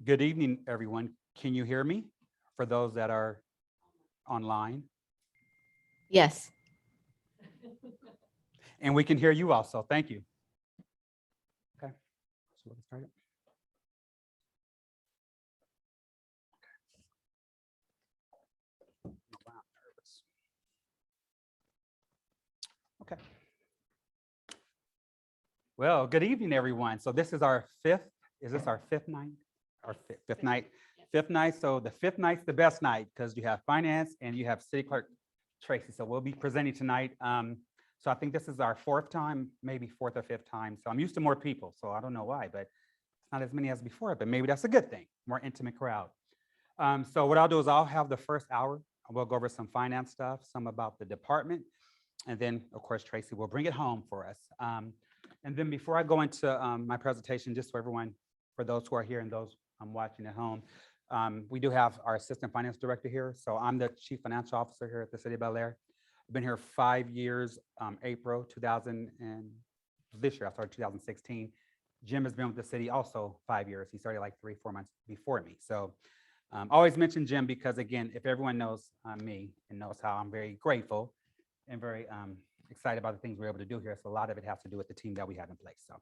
Good evening, everyone. Can you hear me? For those that are online, Yes. and we can hear you also. Thank you. Okay. So let's start it. Okay. Wow, I'm nervous. Okay. Well, good evening, everyone. So this is our fifth. Is this our fifth night? Our fifth night. Fifth night. So the fifth night's the best night because you have finance and you have City Clerk Tracy. So we'll be presenting tonight. So I think this is our fourth time, maybe fourth or fifth time. So I'm used to more people. So I don't know why, but it's not as many as before. But maybe that's a good thing. More intimate crowd. So what I'll do is I'll have the first hour. We'll go over some finance stuff, some about the department, and then of course Tracy will bring it home for us. And then before I go into my presentation, just so everyone, for those who are here and those watching at home, we do have our Assistant Finance Director here. So I'm the Chief Financial Officer here at the City of Bellaire. I've been here 5 years, April 2000, and this year I started 2016. Jim has been with the city also 5 years. He started like 3-4 months before me. So always mention Jim because again, if everyone knows me and knows how I'm very grateful and very excited about the things we're able to do here. So a lot of it has to do with the team that we have in place. So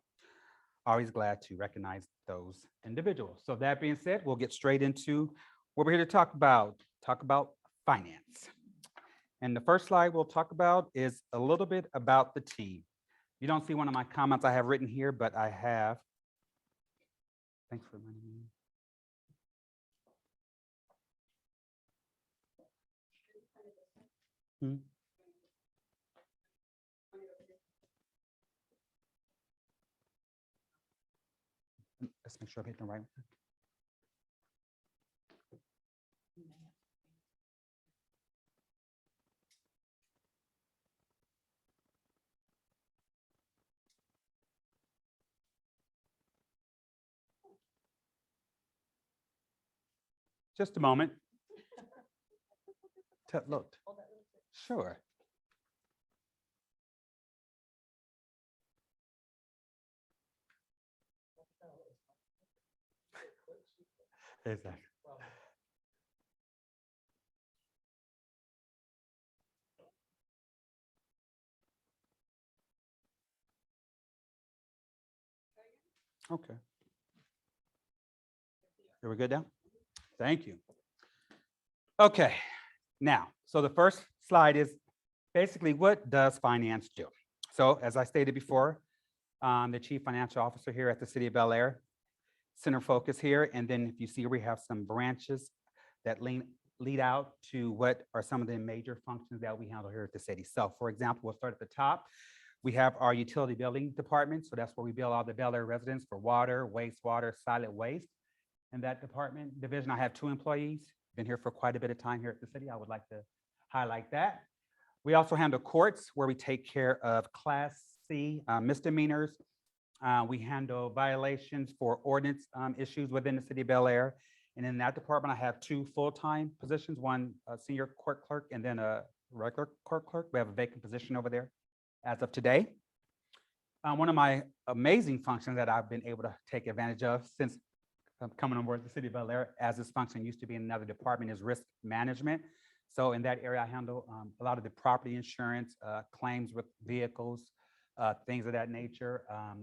always glad to recognize those individuals. So that being said, we'll get straight into what we're here to talk about finance. And the first slide we'll talk about is a little bit about the team. You don't see one of my comments I have written here, but I have. Thanks for reminding me. Let's make sure I'm hitting the right one. Just a moment. Look. Sure. Exactly. Okay. Are we good now? Thank you. Okay, now, so the first slide is basically what does finance do? So as I stated before, I'm the Chief Financial Officer here at the City of Bellaire, center focus here. And then if you see, we have some branches that lead out to what are some of the major functions that we handle here at the city. So for example, we'll start at the top. We have our utility billing department. So that's where we bill all the Bellaire residents for water, wastewater, solid waste. In that department division, I have 2 employees. Been here for quite a bit of time here at the city. I would like to highlight that. We also handle courts where we take care of Class C misdemeanors. We handle violations for ordinance issues within the city of Bellaire. And in that department, I have 2 full-time positions, one a senior court clerk and then a regular court clerk. We have a vacant position over there as of today. One of my amazing functions that I've been able to take advantage of since coming on board the City of Bellaire, as this function used to be in another department, is risk management. So in that area, I handle a lot of the property insurance, claims with vehicles, things of that nature,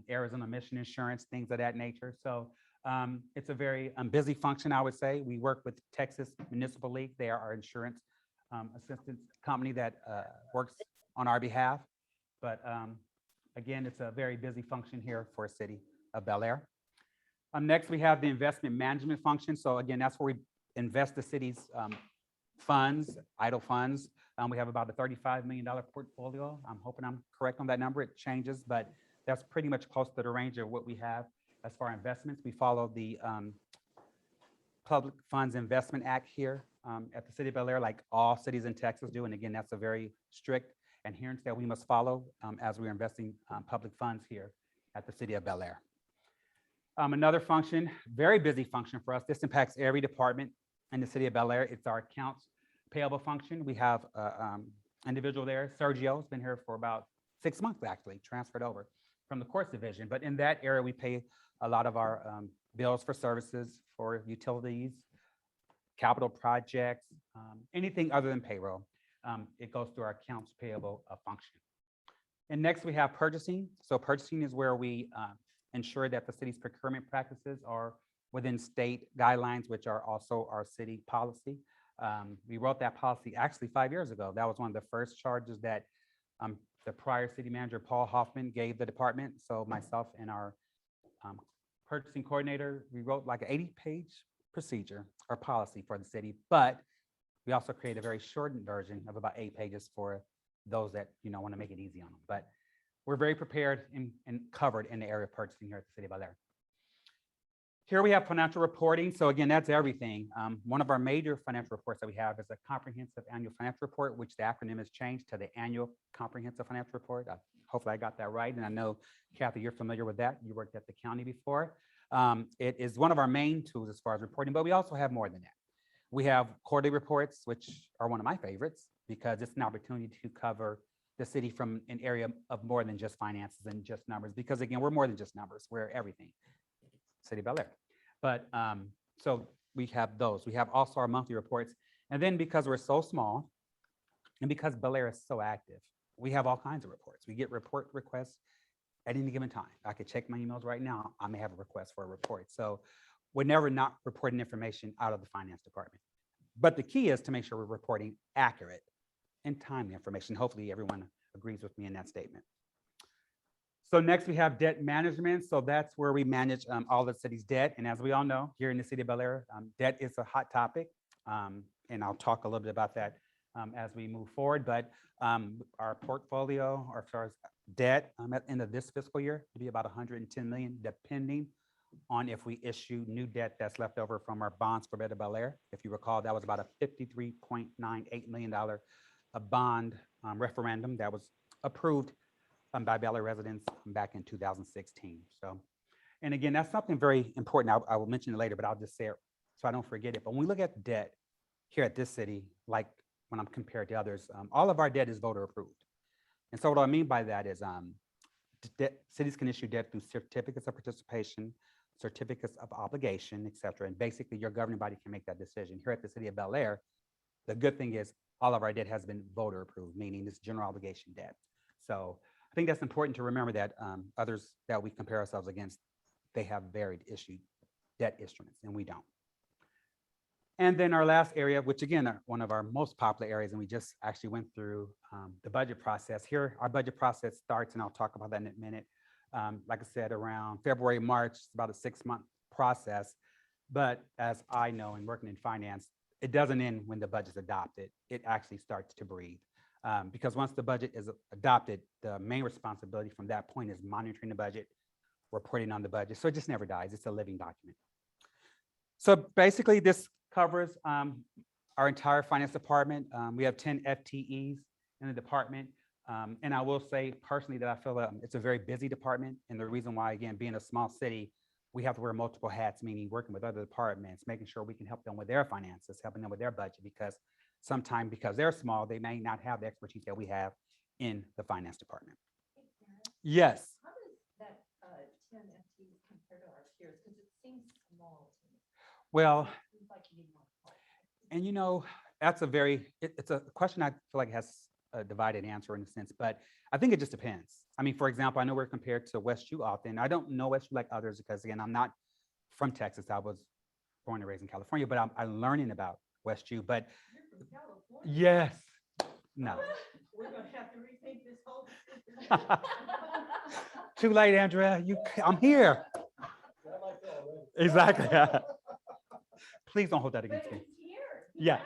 errors and omission insurance, things of that nature. So it's a very busy function, I would say. We work with Texas Municipal League. They are our insurance assistance company that works on our behalf. But again, it's a very busy function here for the City of Bellaire. Next, we have the investment management function. So again, that's where we invest the city's funds, idle funds. We have about a $35 million portfolio. I'm hoping I'm correct on that number. It changes, but that's pretty much close to the range of what we have as far as investments. We follow the Public Funds Investment Act here at the City of Bellaire, like all cities in Texas do. And again, that's a very strict adherence that we must follow as we're investing public funds here at the City of Bellaire. Another function, very busy function for us. This impacts every department in the City of Bellaire. It's our accounts payable function. We have an individual there, Sergio, has been here for about 6 months actually, transferred over from the courts division. But in that area, we pay a lot of our bills for services, for utilities, capital projects, anything other than payroll. It goes through our accounts payable function. And next we have purchasing. So purchasing is where we ensure that the city's procurement practices are within state guidelines, which are also our city policy. We wrote that policy actually 5 years ago. That was one of the first charges that the prior city manager, Paul Hoffman, gave the department. So myself and our purchasing coordinator, we wrote like an 80-page procedure or policy for the city, but we also created a very shortened version of about 8 pages for those that want to make it easy on them. But we're very prepared and covered in the area of purchasing here at the city of Bellaire. Here we have financial reporting. So again, that's everything. One of our major financial reports that we have is a comprehensive annual financial report, which the acronym has changed to the annual comprehensive financial report. Hopefully I got that right. And I know, Kathy, you're familiar with that. You worked at the county before. It is one of our main tools as far as reporting, but we also have more than that. We have quarterly reports, which are one of my favorites because it's an opportunity to cover the city from an area of more than just finances and just numbers. Because again, we're more than just numbers, we're everything. City of Bellaire. But so we have those. We have also our monthly reports. And then because we're so small and because Bellaire is so active, we have all kinds of reports. We get report requests at any given time. I could check my emails right now. I may have a request for a report. So we're never not reporting information out of the finance department. But the key is to make sure we're reporting accurate and timely information. Hopefully everyone agrees with me in that statement. So next we have debt management. So that's where we manage all the city's debt. And as we all know, here in the city of Bellaire, debt is a hot topic. And I'll talk a little bit about that as we move forward. But our portfolio, or as far as debt at the end of this fiscal year, will be about 110 million, depending on if we issue new debt that's left over from our bonds for Better Bellaire. If you recall, that was about a $53.98 million bond referendum that was approved by Bellaire residents back in 2016. So, and again, that's something very important. I will mention it later, but I'll just say it so I don't forget it. But when we look at debt here at this city, like when I'm compared to others, all of our debt is voter approved. And so what I mean by that is cities can issue debt through certificates of participation, certificates of obligation, et cetera. And basically your governing body can make that decision. Here at the city of Bellaire, the good thing is all of our debt has been voter approved, meaning it's general obligation debt. So I think that's important to remember that others that we compare ourselves against, they have varied issued debt instruments and we don't. And then our last area, which again, are one of our most popular areas, and we just actually went through the budget process. Here, our budget process starts, and I'll talk about that in a minute. Like I said, around February, March, it's about a 6-month process. But as I know, in working in finance, it doesn't end when the budget's adopted. It actually starts to breathe. Because once the budget is adopted, the main responsibility from that point is monitoring the budget, reporting on the budget. So it just never dies. It's a living document. So basically, this covers our entire finance department. We have 10 FTEs in the department. And I will say personally that I feel it's a very busy department. And the reason why, again, being a small city, we have to wear multiple hats, meaning working with other departments, making sure we can help them with their finances, helping them with their budget, because sometimes because they're small, they may not have the expertise that we have in the finance department. Yes. How does that 10 FTEs compare to our peers? Because it seems small to me. Well, It seems like you need more help. and that's a very, it's a question I feel like has a divided answer in a sense, but I think it just depends. I mean, for example, I know we're compared to West U often. I don't know West U like others because again, I'm not from Texas. I was born and raised in California, but I'm learning about West U. But You're from California. yes, no. We're going to have to rethink this whole decision. Too late, Andrea. I'm here. Exactly. Please don't hold that against me. Yeah.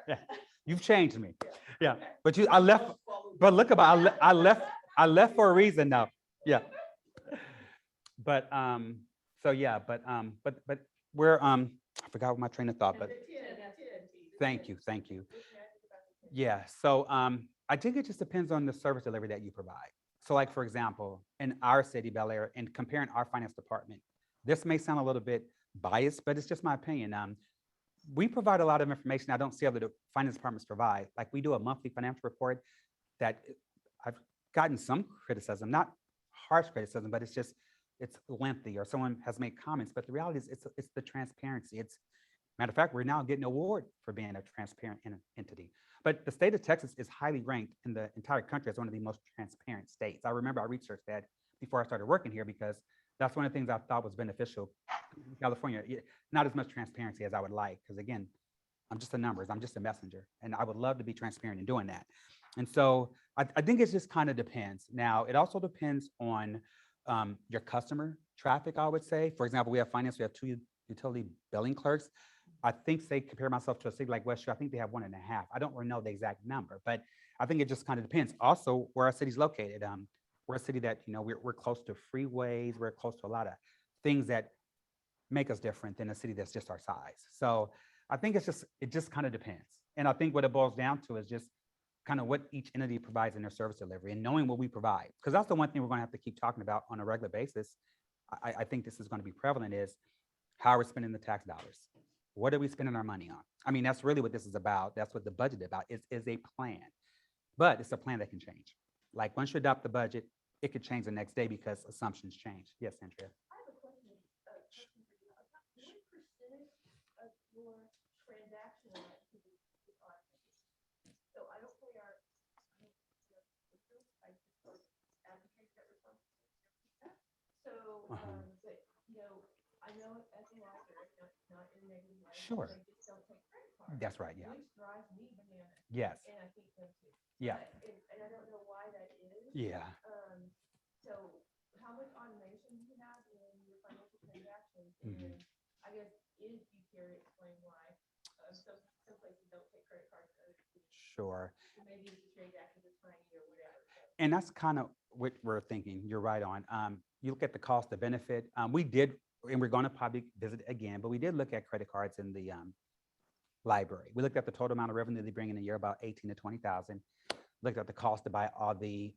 Yeah. You've changed me. Yeah. But I left. But look about I left for a reason now. Yeah. But so yeah. But we're I forgot my train of thought. But thank you. Yeah. So I think it just depends on the service delivery that you provide. So like, for example, in our city, Bellaire, and comparing our finance department, this may sound a little bit biased, but it's just my opinion. We provide a lot of information I don't see other finance departments provide. Like we do a monthly financial report that I've gotten some criticism, not harsh criticism, but it's just it's lengthy or someone has made comments, but the reality is it's the transparency. It's matter of fact, we're now getting an award for being a transparent entity. But the state of Texas is highly ranked in the entire country as one of the most transparent states. I remember I researched that before I started working here because that's one of the things I thought was beneficial in California. Not as much transparency as I would like, because again, I'm just the numbers, I'm just a messenger, and I would love to be transparent in doing that. And so I think it just kind of depends. Now, it also depends on your customer traffic, I would say. For example, we have finance, we have 2 utility billing clerks. I think, say, compare myself to a city like West Shore, I think they have 1.5. I don't really know the exact number, but I think it just kind of depends. Also, where our city's located. We're a city that, we're close to freeways, we're close to a lot of things that make us different than a city that's just our size. So I think it just kind of depends. And I think what it boils down to is just kind of what each entity provides in their service delivery and knowing what we provide. Because that's the one thing we're going to have to keep talking about on a regular basis. I think this is going to be prevalent is how are we spending the tax dollars? What are we spending our money on? I mean, that's really what this is about. That's what the budget is about. Is a plan, but it's a plan that can change. Like once you adopt the budget, it could change the next day because assumptions change. Yes, Andrea. I have a question, question for you. What percentage of your transactional activity is automated? So I don't pay our, I just advocate that responsibility. So, but, I know as a library, not in a negative way. Sure. They just don't take credit cards. That's right. Yeah. Which drives me bananas. Yes. And I think them too. Yeah. And I don't know why that is. Yeah. So how much automation do you have in your financial transactions? And I guess if you care to explain why some places don't take credit cards. Sure. Maybe it's a transaction that's tiny or whatever. And that's kind of what we're thinking. You're right on. You look at the cost, the benefit. We did, and we're going to probably visit again, but we did look at credit cards in the library. We looked at the total amount of revenue they bring in a year, about 18 to 20,000. Looked at the cost to buy all the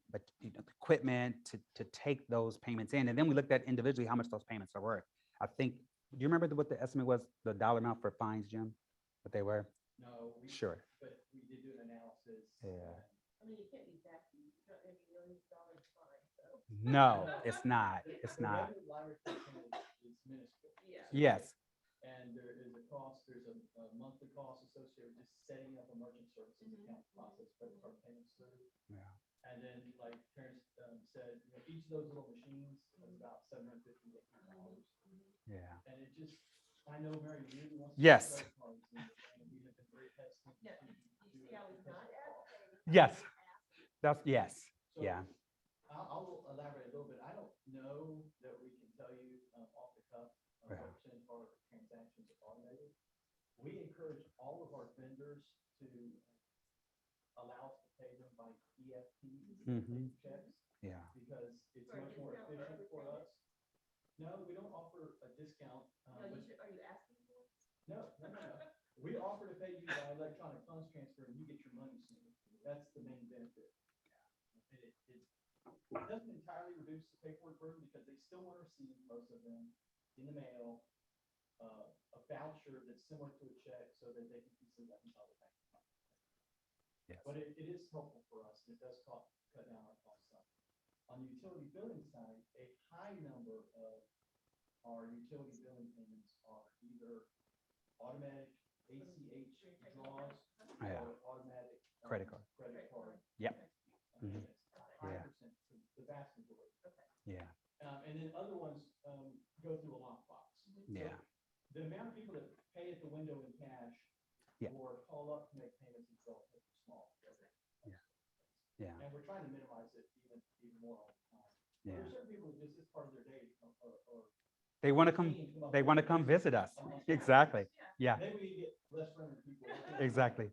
equipment to take those payments in, and then we looked at individually how much those payments are worth. I think. Do you remember what the estimate was? The dollar amount for fines, Jim? What they were? No. Sure. But we did do an analysis. Yeah. I mean, you can't be that, you don't have millions of dollars fine, so. No, it's not. It's The not. revenue library tax is minuscule. Yeah. Yes. And there is a cost, there's a monthly cost associated with just setting up a merchant services account process credit card payments through. Yeah. And then, like Terrence said, each of those little machines is about $750 to $800. Yeah. And it just, I know Mary really wants to. Yes. use credit cards, and we have been very hesitant Yeah. to You do see it how he's because not of the cost. advocating? Yes. That's yes. So Yeah. I'll elaborate a little bit. I don't know that we can tell you off the cuff Yeah. what percentage of our transactions are automated. We encourage all of our vendors to allow us to pay them by EFT checks Yeah. because it's For a much more discount for efficient for everything? us. No, we don't offer a discount. No, but- are you asking for it? No. We offer to pay you by electronic funds transfer and you get your money sooner. That's the main benefit. It doesn't entirely reduce the paperwork burden because they still want to receive, most of them, in the mail, a voucher that's similar to a check so that they can easily reconcile the bank account. Yes. But it is helpful for us and it does cut down our costs some. On the utility billing side, a high number of our utility billing payments are either automatic ACH draws Yeah. or automatic Credit card. Yep. Mhm. High percent, the vast majority. Yeah. And then other ones go through a lockbox. Yeah. The amount of people that pay at the window in cash Yeah. or call up to make payments is relatively small. Yeah. And we're trying to minimize it even more all the time. Yeah. There are certain people that just, it's part of their day or They want to come. They want to come visit us. Exactly. Yeah. maybe we get less friendly people. Exactly.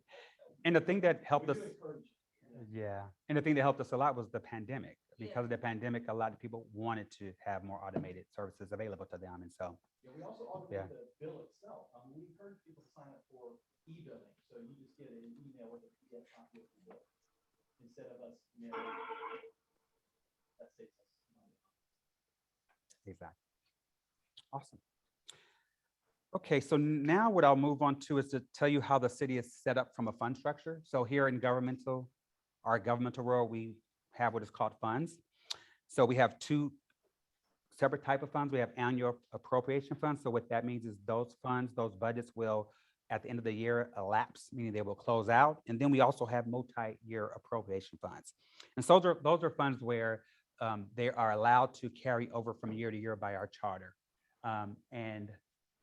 And the thing that helped We us. do encourage it. Yeah. And the thing that helped us a lot was the pandemic. Because of the pandemic, a lot of people wanted to have more automated services available to them. And so, Yeah, we also automate the bill itself. We encourage people to sign up for e-billing. So you just get an email with a PDF copy of the bill instead of us mailing. That saves us money. exactly. Awesome. Okay, so now what I'll move on to is to tell you how the city is set up from a fund structure. So here in our governmental world, we have what is called funds. So we have two separate type of funds. We have annual appropriation funds. So what that means is those funds, those budgets will, at the end of the year, elapse, meaning they will close out. And then we also have multi-year appropriation funds. And so those are funds where they are allowed to carry over from year to year by our charter. And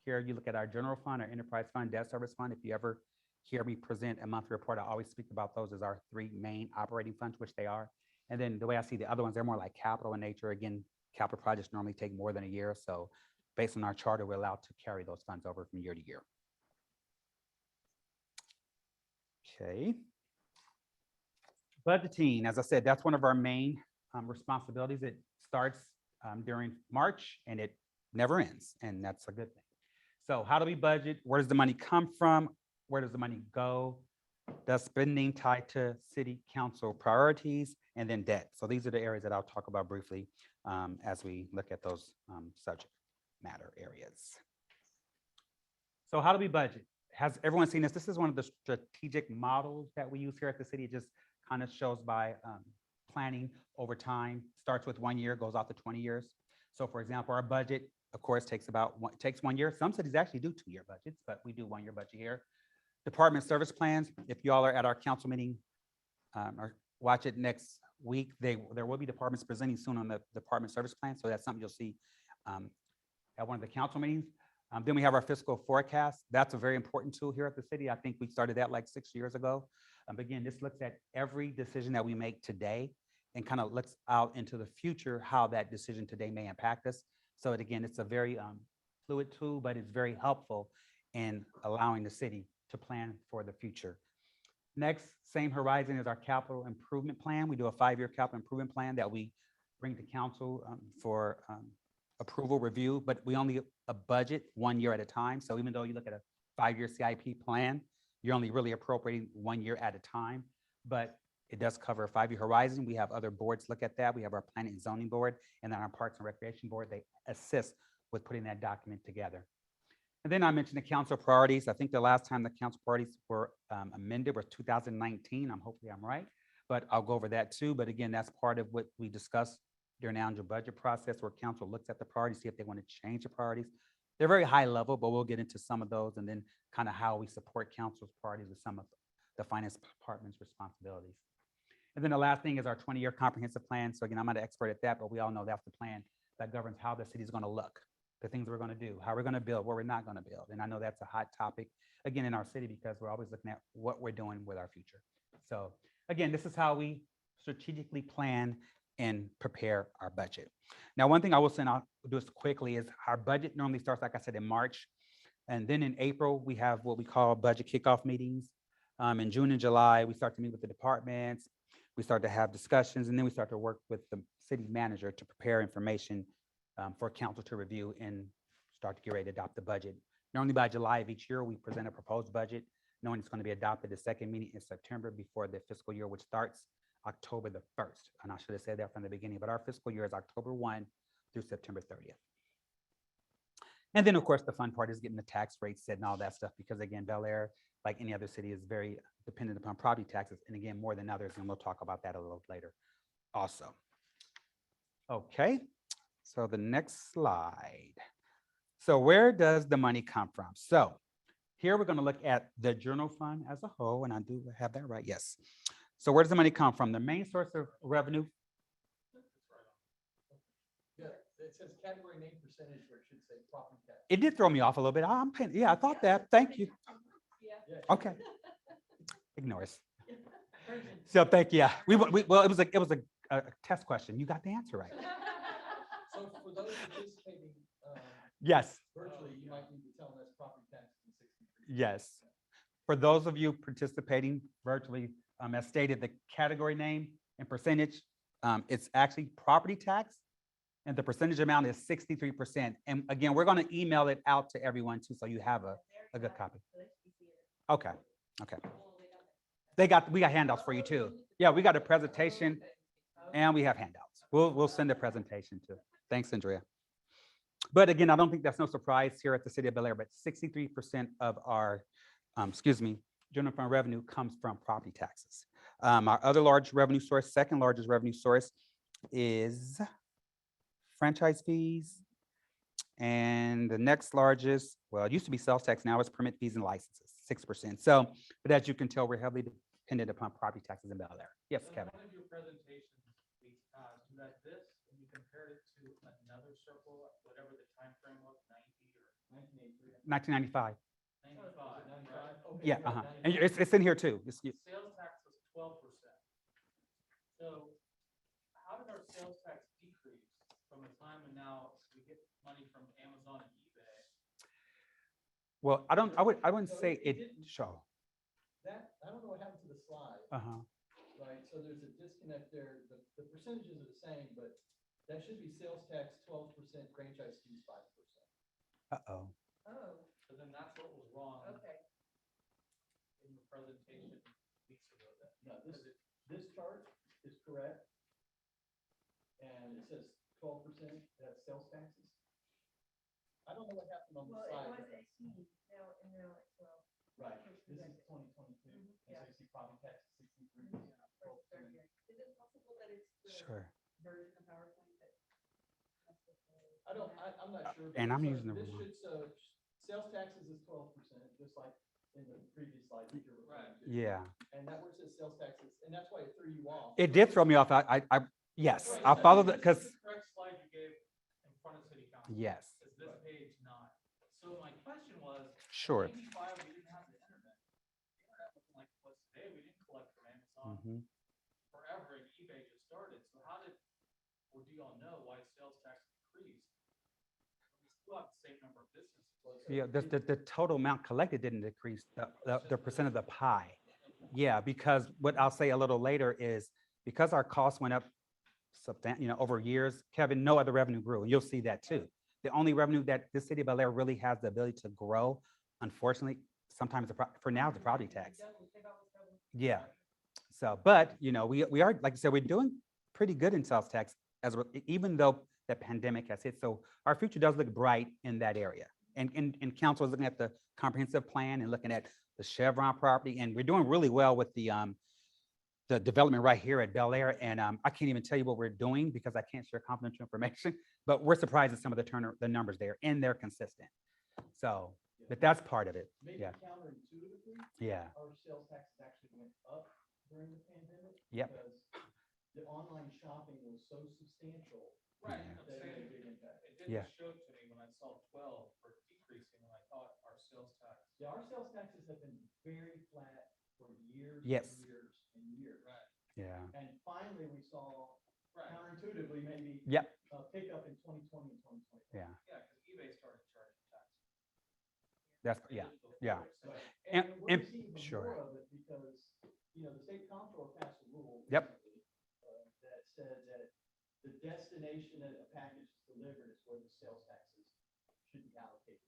here you look at our general fund, our enterprise fund, debt service fund. If you ever hear me present a monthly report, I always speak about those as our three main operating funds, which they are. And then the way I see the other ones, they're more like capital in nature. Again, capital projects normally take more than a year. So based on our charter, we're allowed to carry those funds over from year to year. Okay. Budgeting, as I said, that's one of our main responsibilities. It starts during March and it never ends, and that's a good thing. So how do we budget? Where does the money come from? Where does the money go? Does spending tied to city council priorities, and then debt? So these are the areas that I'll talk about briefly as we look at those subject matter areas. So how do we budget? Has everyone seen this? This is one of the strategic models that we use here at the city. It just kind of shows by planning over time, starts with 1 year, goes out to 20 years. So for example, our budget, of course, takes 1 year. Some cities actually do 2-year budgets, but we do 1 year budget here. Department service plans, if y'all are at our council meeting or watch it next week, there will be departments presenting soon on the department service plan. So that's something you'll see at one of the council meetings. Then we have our fiscal forecast. That's a very important tool here at the city. I think we started that like 6 years ago. Again, this looks at every decision that we make today and kind of looks out into the future, how that decision today may impact us. So again, it's a very fluid tool, but it's very helpful in allowing the city to plan for the future. Next, same horizon is our capital improvement plan. We do a 5-year capital improvement plan that we bring to council for approval review, but we only budget 1 year at a time. So even though you look at a 5-year CIP plan, you're only really appropriating 1 year at a time, but it does cover a 5-year horizon. We have other boards look at that. We have our planning and zoning board and then our parks and recreation board. They assist with putting that document together. And then I mentioned the council priorities. I think the last time the council priorities were amended was 2019. Hopefully I'm right, but I'll go over that too. But again, that's part of what we discussed during the annual budget process, where council looks at the priorities, see if they want to change the priorities. They're very high level, but we'll get into some of those and then kind of how we support council's priorities with some of the finance department's responsibilities. And then the last thing is our 20-year comprehensive plan. So again, I'm not an expert at that, but we all know that's the plan that governs how the city is going to look, the things we're going to do, how we're going to build, what we're not going to build. And I know that's a hot topic, again, in our city, because we're always looking at what we're doing with our future. So again, this is how we strategically plan and prepare our budget. Now, one thing I will say, and I'll do this quickly, is our budget normally starts, like I said, in March. And then in April, we have what we call budget kickoff meetings. In June and July, we start to meet with the departments. We start to have discussions, and then we start to work with the city manager to prepare information for council to review and start to get ready to adopt the budget. Normally by July of each year, we present a proposed budget, knowing it's going to be adopted the second meeting in September before the fiscal year, which starts October the 1st. And I should have said that from the beginning, but our fiscal year is October 1 through September 30th. And then of course, the fun part is getting the tax rates set and all that stuff, because again, Bellaire, like any other city, is very dependent upon property taxes. And again, more than others. And we'll talk about that a little later also. Okay, so the next slide. So where does the money come from? So here we're going to look at the general fund as a whole, and I do have that right, yes. So where does the money come from? The main source of revenue. Yeah, it says category name percentage, where it should say property tax. It did throw me off a little bit. I'm paying, yeah, I thought that. Thank you. Yeah. Okay. Ignore us. So thank you. Yeah, well, it was a test question. You got the answer right. So for those participating Yes. virtually, you might need to tell them that's property tax and 63. Yes. For those of you participating virtually, as stated, the category name and percentage, it's actually property tax, and the percentage amount is 63%. And again, we're going to email it out to everyone too, so you have a good copy. Okay. Okay. We got handouts for you too. Yeah, we got a presentation and we have handouts. We'll send a presentation too. Thanks, Andrea. But again, I don't think that's no surprise here at the city of Bellaire, but 63% of our, general fund revenue comes from property taxes. Our other large revenue source, second largest revenue source, is franchise fees. And the next largest, well, it used to be sales tax, now it's permit fees and licenses, 6%. So, but as you can tell, we're heavily dependent upon property taxes in Bellaire. Yes, In Kevin. one of your presentations weeks past, you had this and you compared it to another circle, whatever the time frame was, 90 or 1983. 1995. 95, right? Okay, Yeah, right, and 95. it's in here too. Sales tax was 12%. So how did our sales tax decrease from the time and now we get money from Amazon and eBay? Well, I wouldn't No, say it it didn't. show. That, I don't know what happened to the slide, Uh-huh. right? So there's a disconnect there. The percentages are the same, but that should be sales tax 12%, franchise fees 5%. Uh-oh. Oh, So then that's what was wrong okay. in the presentation weeks ago then. No, this chart is correct. And it says 12%, that's sales taxes. I don't know what happened on the Well, it slide. was 18, now it's 12. Right, Which this is is 2022, Mhm, and so yeah. you see property tax is 63%. First start here. Is it possible that it's the Sure. version of PowerPoint that? I'm not sure. And but I'm so using the this wrong- should, so sales taxes is 12%, just like in the previous slide that you're referring to. Yeah. And that where it says sales taxes, and that's why it threw you off. It did throw me off. Yes, Right, I'll so follow the, this is because, the correct slide you gave in front of city council. yes, Is this page 9? So my question was, sure. in 95, we didn't have the internet. The internet wasn't like it was today. We didn't collect from Amazon Mhm. forever, and eBay just started. So how did, or do y'all know why sales tax decreased? We still have the same number of businesses. Yeah, the total amount collected didn't decrease, the percent of the pie. Yeah, because what I'll say a little later is because our costs went up over years, Kevin, no other revenue grew. You'll see that too. The only revenue that this city of Bellaire really has the ability to grow, unfortunately, sometimes for now, is the property tax. Yeah. So, but we are, like I said, we're doing pretty good in sales tax even though the pandemic has hit. So our future does look bright in that area. And council is looking at the comprehensive plan and looking at the Chevron property, and we're doing really well with the development right here at Bellaire. And I can't even tell you what we're doing because I can't share confidential information, but we're surprised at some of the numbers there, and they're consistent. So, but that's part of it. Maybe Yeah. counterintuitively, Yeah. our sales taxes actually went up during the pandemic. Yep. Because the online shopping was so substantial Right. Yeah. I'm that it made a saying big impact. it Yeah. didn't show to me when I saw 12 for decreasing, and I thought our sales tax. Yeah, our sales taxes have been very flat for years Yes. and years and years. Right. Yeah. And finally, we saw Right. counterintuitively maybe Yep. a pickup in 2020 and 2021. Yeah. Yeah, because eBay started charging tax. That's, They yeah. did before, Yeah. so- Right. And- And we're and- seeing even sure. more of it because, the state comptroller passed a rule. Yep. recently, that said that the destination that a package is delivered is where the sales taxes should be allocated.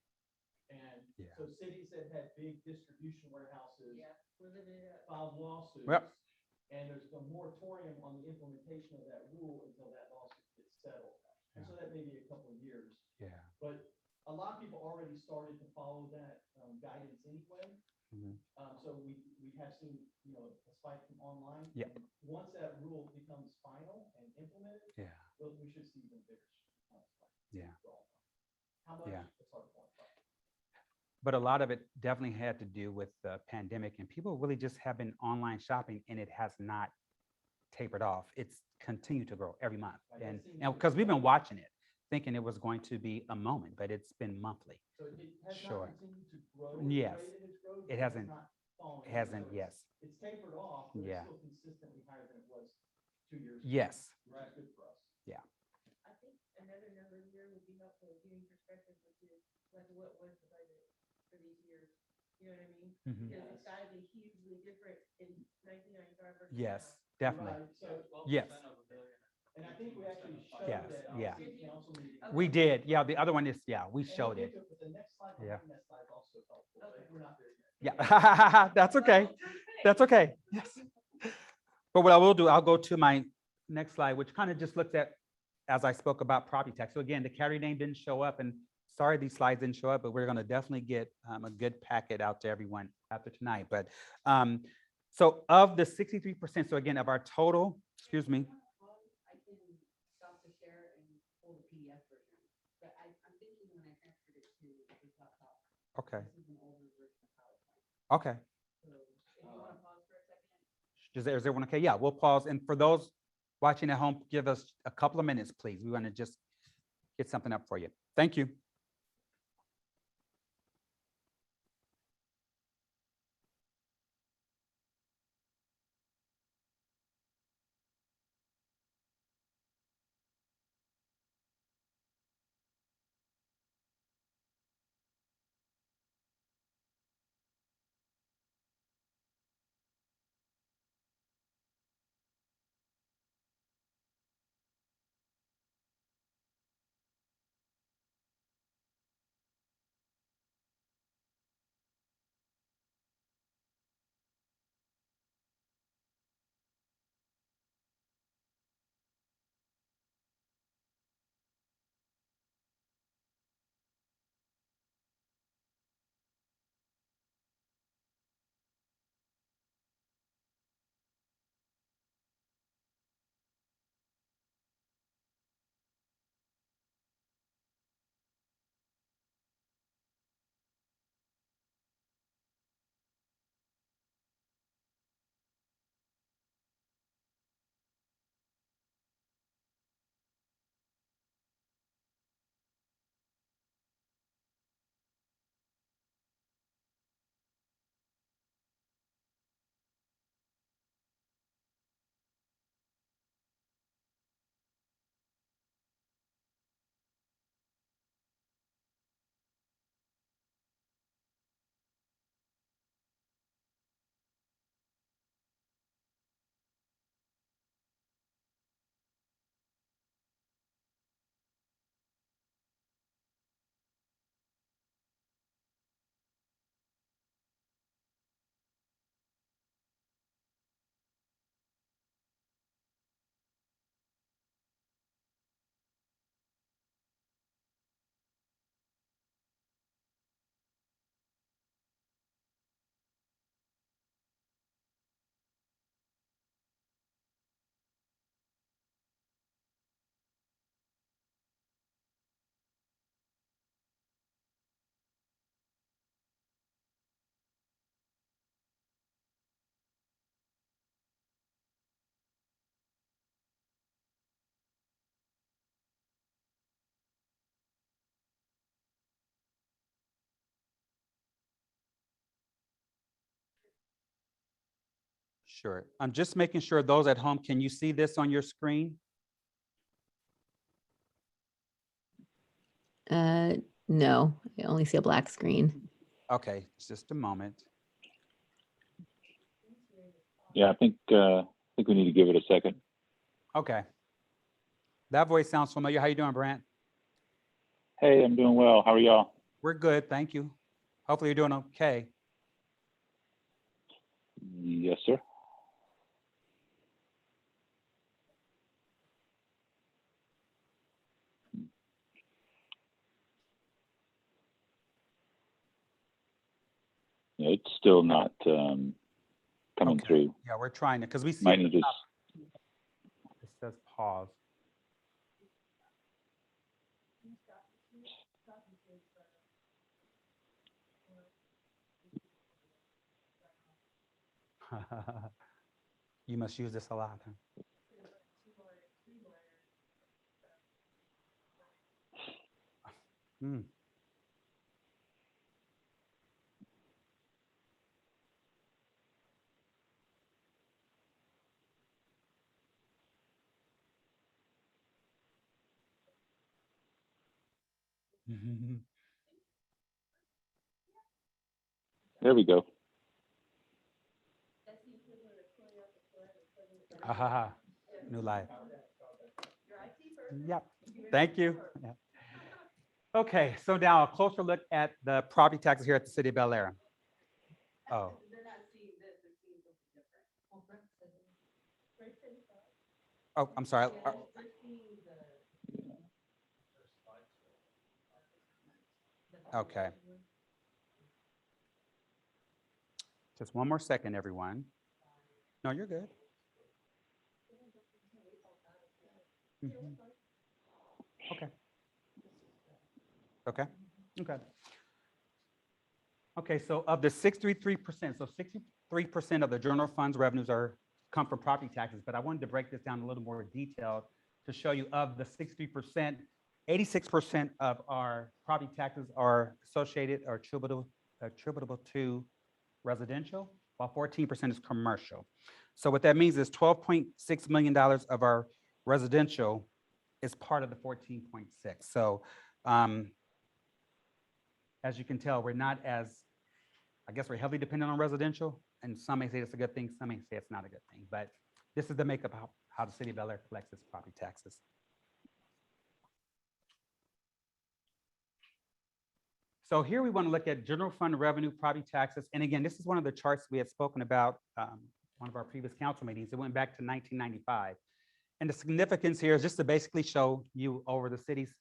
And Yeah. so cities that had big distribution warehouses Yeah, we're living it up. filed lawsuits. Yep. And there's a moratorium on the implementation of that rule until that lawsuit gets settled. And so that may be a couple of years. Yeah. But a lot of people already started to follow that guidance anyway. Mhm. So we have seen, a spike from online. Yep. And once that rule becomes final and implemented, Yeah. we should see even bigger. Spike. Yeah. How much? Yeah. It's hard to quantify. But a lot of it definitely had to do with the pandemic, and people really just have been online shopping, and it has not tapered off. It's continued to grow every month. Right, that And seems to because we've been be- watching it, thinking it was going to be a moment, but it's been monthly. So it has Sure. not continued to grow. at the Yes. rate it has grown, It but hasn't- not fallen It hasn't, off. So yes. It's tapered off, but Yeah. it's still consistently higher than it was 2 years ago. Yes. Which is good for us. I think another number here would be helpful, giving perspective, which is like, what was the budget for these years? You know what I mean? Mhm. Because it's gotta be hugely different in 1995 versus Yes, now. definitely. Right, so, 12% Yes. of a billion. and I think we actually showed Yes, that on yeah. the city council meeting. We did. Yeah, the other one is, yeah, we And we'll showed get it. to But the next slide Yeah. behind that slide is also helpful, but Okay. we're not there yet. Yeah, that's okay. That's okay. Yes. But what I will do, I'll go to my next slide, which kind of just looks at, as I spoke about property tax. So again, the carrier name didn't show up, and sorry these slides didn't show up, but we're going to definitely get a good packet out to everyone after tonight. But so of the 63%, so again, of our total, excuse me. I can stop the share and pull the PDF Okay, This is an older version of PowerPoint. okay. So, If you want to pause for a second. Is everyone okay? Yeah, we'll pause. And for those watching at home, give us a couple of minutes, please. We want to just get something up for you. Thank you. Sure. I'm just making sure those at home, can you see this on your screen? No, I only see a black screen. Okay, just a moment. Yeah, I think we need to give it a second. Okay. That voice sounds familiar. How you doing, Brant? Hey, I'm doing well. How are y'all? We're good, thank you. Hopefully you're doing okay. Yes, sir. Yeah, it's still not coming Okay. through. Yeah, we're trying to, because we see Might at the need to top, it says pause. You must use this a lot, huh? Hmm. There we go. Ah, new life. Yep, thank you. Yeah. Okay, so now a closer look at the property taxes here at the city of Bellaire. Oh, They're not seeing this, they're seeing something different. oh, I'm sorry. They're seeing Okay. Just one more second, everyone. No, you're good. Mhm. Okay. Okay, okay. Okay, so of the 63%, so 63% of the general fund's revenues come from property taxes, but I wanted to break this down a little more detailed to show you of the 60%, 86% of our property taxes are associated or attributable to residential, while 14% is commercial. So what that means is $12.6 million of our residential is part of the 14.6. So as you can tell, we're not as, I guess we're heavily dependent on residential, and some may say it's a good thing, some may say it's not a good thing, but this is the makeup of how the city of Bellaire collects its property taxes. So here we want to look at general fund revenue, property taxes. And again, this is one of the charts we had spoken about one of our previous council meetings. It went back to 1995. And the significance here is just to basically show you over the city's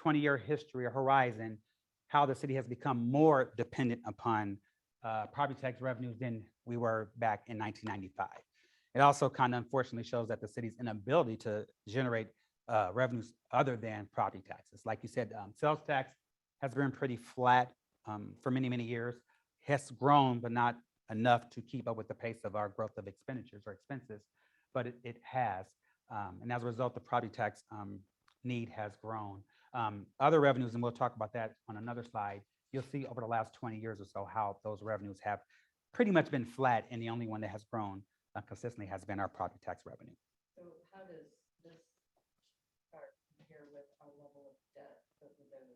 20-year history or horizon, how the city has become more dependent upon property tax revenues than we were back in 1995. It also kind of unfortunately shows that the city's inability to generate revenues other than property taxes. Like you said, sales tax has been pretty flat for many, many years. Has grown, but not enough to keep up with the pace of our growth of expenditures or expenses, but it has. And as a result, the property tax need has grown. Other revenues, and we'll talk about that on another slide, you'll see over the last 20 years or so how those revenues have pretty much been flat, and the only one that has grown consistently has been our property tax revenue. So how does this chart compare with our level of debt that we those?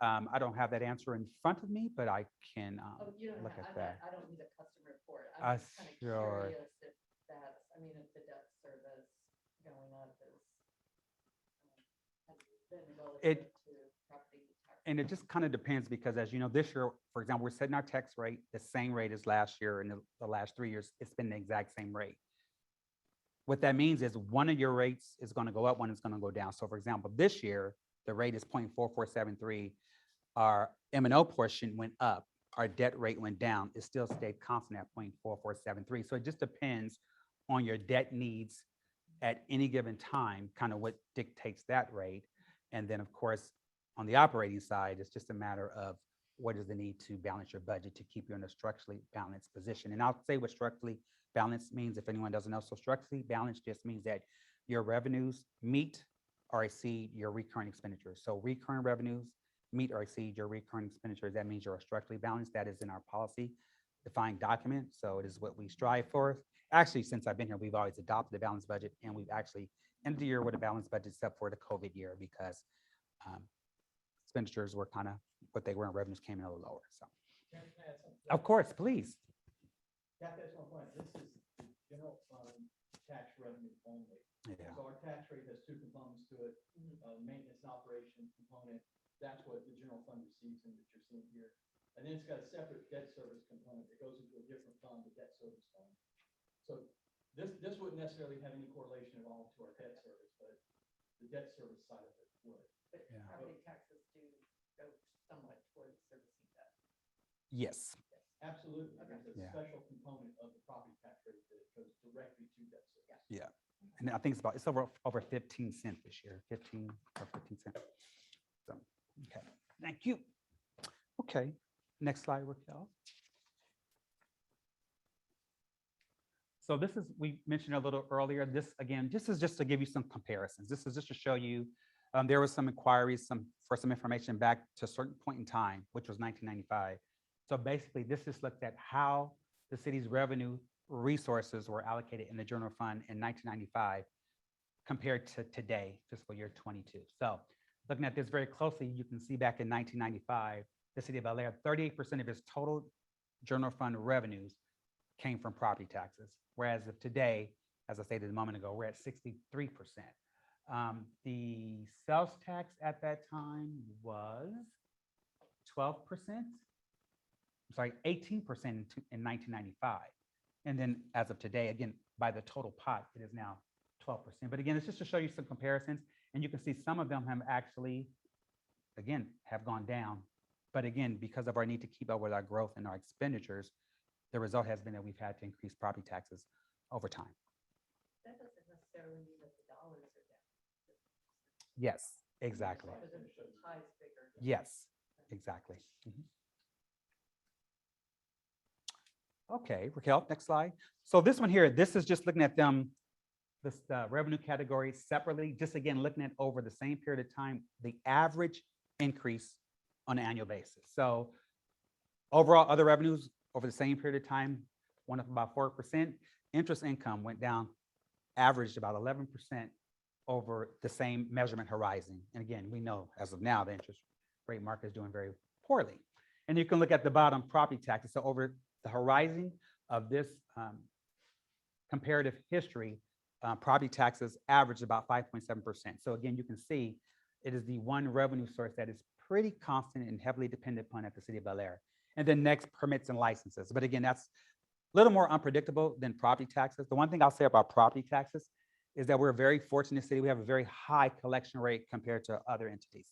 I don't have that answer in front of me, but I can Oh, you don't look have, at that. I don't need a custom report. I'm just kind of Sure. curious if that's, I mean, if the debt service going up is has been relative to property tax. And it just kind of depends because as you know, this year, for example, we're setting our tax rate the same rate as last year, and the last 3 years, it's been the exact same rate. What that means is one of your rates is going to go up, one is going to go down. So for example, this year, the rate is 0.4473. Our M&O portion went up. Our debt rate went down. It still stayed constant at 0.4473. So it just depends on your debt needs at any given time, kind of what dictates that rate. And then, of course, on the operating side, it's just a matter of what is the need to balance your budget to keep you in a structurally balanced position. And I'll say what structurally balanced means if anyone doesn't know. So structurally balanced just means that your revenues meet or exceed your recurring expenditures. So recurring revenues meet or exceed your recurring expenditures. That means you're structurally balanced. That is in our policy defined document. So it is what we strive for. Actually, since I've been here, we've always adopted a balanced budget, and we've actually ended the year with a balanced budget except for the COVID year because expenditures were kind of what they were and revenues came in a little lower. So, Can I add something? of course, please. Kathy, that's one point. This is the general fund tax revenue only. Yeah. So our tax rate has two components to it, maintenance and operation component. That's what the general fund receives and that you're seeing here. And then it's got a separate debt service component that goes into a different fund, the debt service fund. So this wouldn't necessarily have any correlation at all to our debt service, but the debt service side of it would. But Yeah. property taxes do go somewhat towards servicing debt. Yes. Absolutely. Okay. There's a Yeah. special component of the property tax rate that goes directly to debt service. Yeah. And I think it's over 15 cents this year, 15 or 15 cents. So, okay, thank you. Okay, next slide, Raquel. So this is, we mentioned a little earlier, this again, this is just to give you some comparisons. This is just to show you, there was some inquiries, for some information back to a certain point in time, which was 1995. So basically, this just looked at how the city's revenue resources were allocated in the general fund in 1995 compared to today, fiscal year 22. So looking at this very closely, you can see back in 1995, the city of Bellaire, 38% of its total general fund revenues came from property taxes. Whereas of today, as I stated a moment ago, we're at 63%. The sales tax at that time was 12%. I'm sorry, 18% in 1995. And then as of today, again, by the total pot, it is now 12%. But again, it's just to show you some comparisons. And you can see some of them have actually, again, have gone down. But again, because of our need to keep up with our growth and our expenditures, the result has been that we've had to increase property taxes over time. That doesn't necessarily mean that the dollars are down. Yes, exactly. Because the pie is bigger. Yes, Exactly. Mhm. Okay, Raquel, next slide. So this one here, this is just looking at them, this revenue categories separately, just again, looking at over the same period of time, the average increase on an annual basis. So overall, other revenues over the same period of time went up about 4%. Interest income went down, averaged about 11% over the same measurement horizon. And again, we know as of now, the interest rate market is doing very poorly. And you can look at the bottom, property taxes. So over the horizon of this comparative history, property taxes averaged about 5.7%. So again, you can see it is the one revenue source that is pretty constant and heavily dependent upon at the city of Bellaire. And then next, permits and licenses. But again, that's a little more unpredictable than property taxes. The one thing I'll say about property taxes is that we're a very fortunate city. We have a very high collection rate compared to other entities.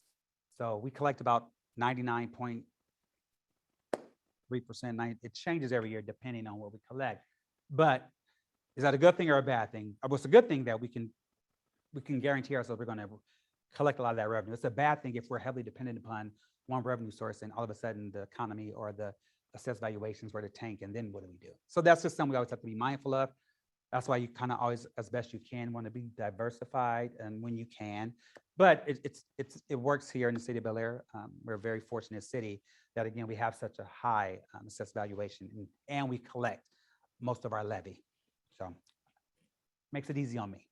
So we collect about 99.3%. It changes every year depending on what we collect. But is that a good thing or a bad thing? Well, it's a good thing that we can guarantee ourselves we're going to collect a lot of that revenue. It's a bad thing if we're heavily dependent upon one revenue source and all of a sudden the economy or the assessed valuations were to tank, and then what do we do? So that's just something we always have to be mindful of. That's why you kind of always, as best you can, want to be diversified and when you can. But it works here in the city of Bellaire. We're a very fortunate city that, again, we have such a high assessed valuation and we collect most of our levy. So makes it easy on me.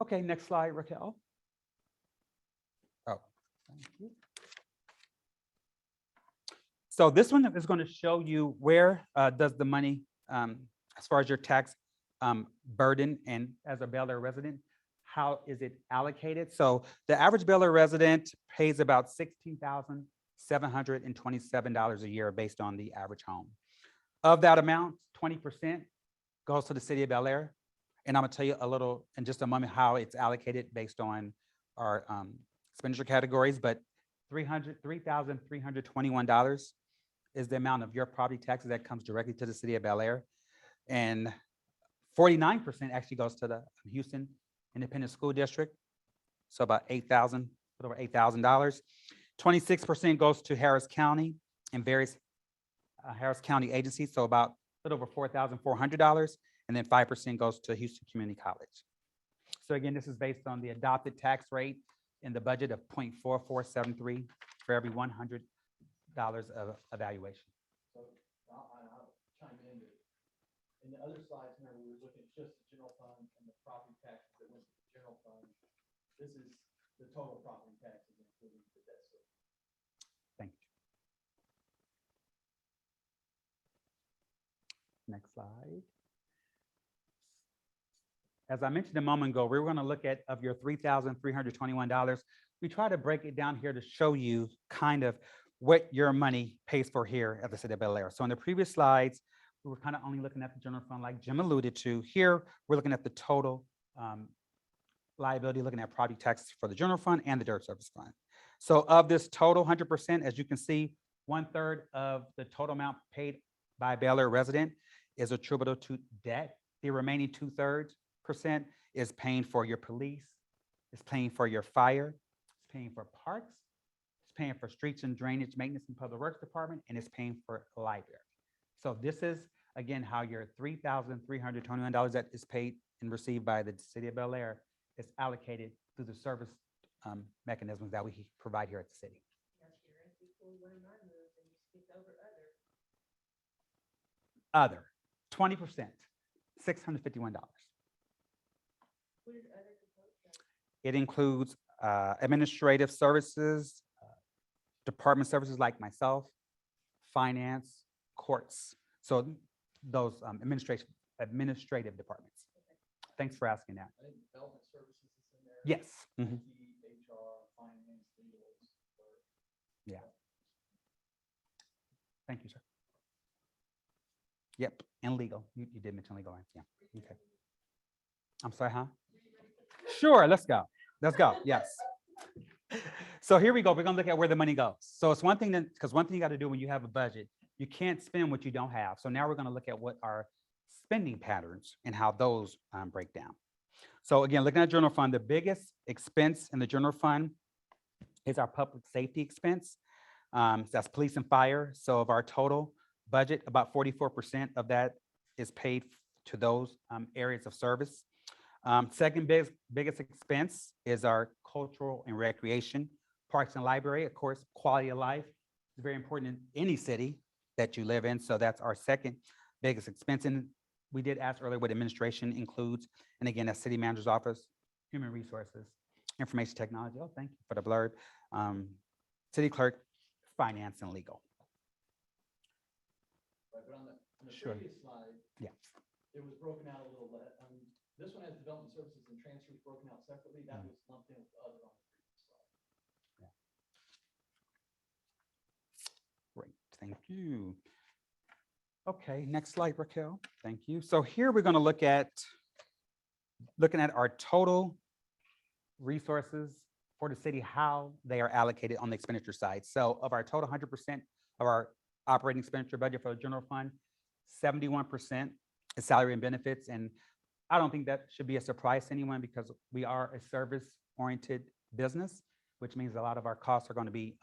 Okay, next slide, Raquel. Oh, thank you. So this one is going to show you where does the money, as far as your tax burden and as a Bellaire resident, how is it allocated? So the average Bellaire resident pays about $16,727 a year based on the average home. Of that amount, 20% goes to the city of Bellaire. And I'm gonna tell you a little in just a moment how it's allocated based on our expenditure categories, but $3,321 is the amount of your property taxes that comes directly to the city of Bellaire. And 49% actually goes to the Houston Independent School District. So about $8,000, over $8,000. 26% goes to Harris County and various Harris County agencies. So about a little over $4,400. And then 5% goes to Houston Community College. So again, this is based on the adopted tax rate in the budget of 0.4473 for every $100 of evaluation. So I'll chime in there. In the other slides, remember, we were looking at just the general fund and the property taxes that went to the general fund. This is the total property taxes, including the debt service. Thank you. Next slide. As I mentioned a moment ago, we were going to look at of your $3,321. We try to break it down here to show you kind of what your money pays for here at the city of Bellaire. So in the previous slides, we were kind of only looking at the general fund like Jim alluded to. Here, we're looking at the total liability, looking at property taxes for the general fund and the debt service fund. So of this total 100%, as you can see, 1/3 of the total amount paid by a Bellaire resident is attributable to debt. The remaining 2/3% is paying for your police, it's paying for your fire, it's paying for parks, it's paying for streets and drainage maintenance and public works department, and it's paying for a library. So this is, again, how your $3,321 that is paid and received by the city of Bellaire is allocated through the service mechanisms that we provide here at the city. Other, 20%, $651. It includes administrative services, department services like myself, finance, courts. So those administrative departments. Thanks for asking that. I think development services is in there. Yes. Mhm. IT, HR, finance, legal. Yeah. Thank you, sir. Yep, and legal. You did mention legal, right? Yeah. Okay. I'm sorry, huh? Sure, let's go. Let's go. Yes. So here we go. We're gonna look at where the money goes. So it's one thing that, because one thing you got to do when you have a budget, you can't spend what you don't have. So now we're gonna look at what our spending patterns and how those break down. So again, looking at general fund, the biggest expense in the general fund is our public safety expense. That's police and fire. So of our total budget, about 44% of that is paid to those areas of service. Second biggest expense is our cultural and recreation, parks and library. Of course, quality of life is very important in any city that you live in. So that's our second biggest expense. And we did ask earlier what administration includes. And again, that's city manager's office, human resources, information technology. Oh, thank you for the blurb. City clerk, finance and legal. Right, but on the Sure. previous slide, Yeah. it was broken out a little bit. This one has development services and transfers broken out separately. That was lumped in with the other on the previous slide. Great, thank you. Okay, next slide, Raquel. Thank you. So here we're going to look at our total resources for the city, how they are allocated on the expenditure side. So of our total 100% of our operating expenditure budget for the general fund, 71% is salary and benefits. And I don't think that should be a surprise to anyone because we are a service-oriented business, which means a lot of our costs are going to be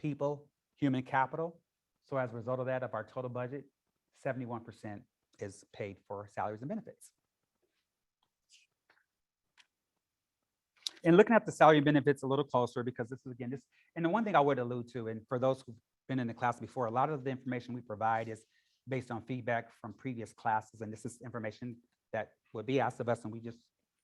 people, human capital. So as a result of that, of our total budget, 71% is paid for salaries and benefits. And looking at the salary and benefits a little closer, because this is again, and the one thing I would allude to, and for those who've been in the class before, a lot of the information we provide is based on feedback from previous classes, and this is information that would be asked of us, and we just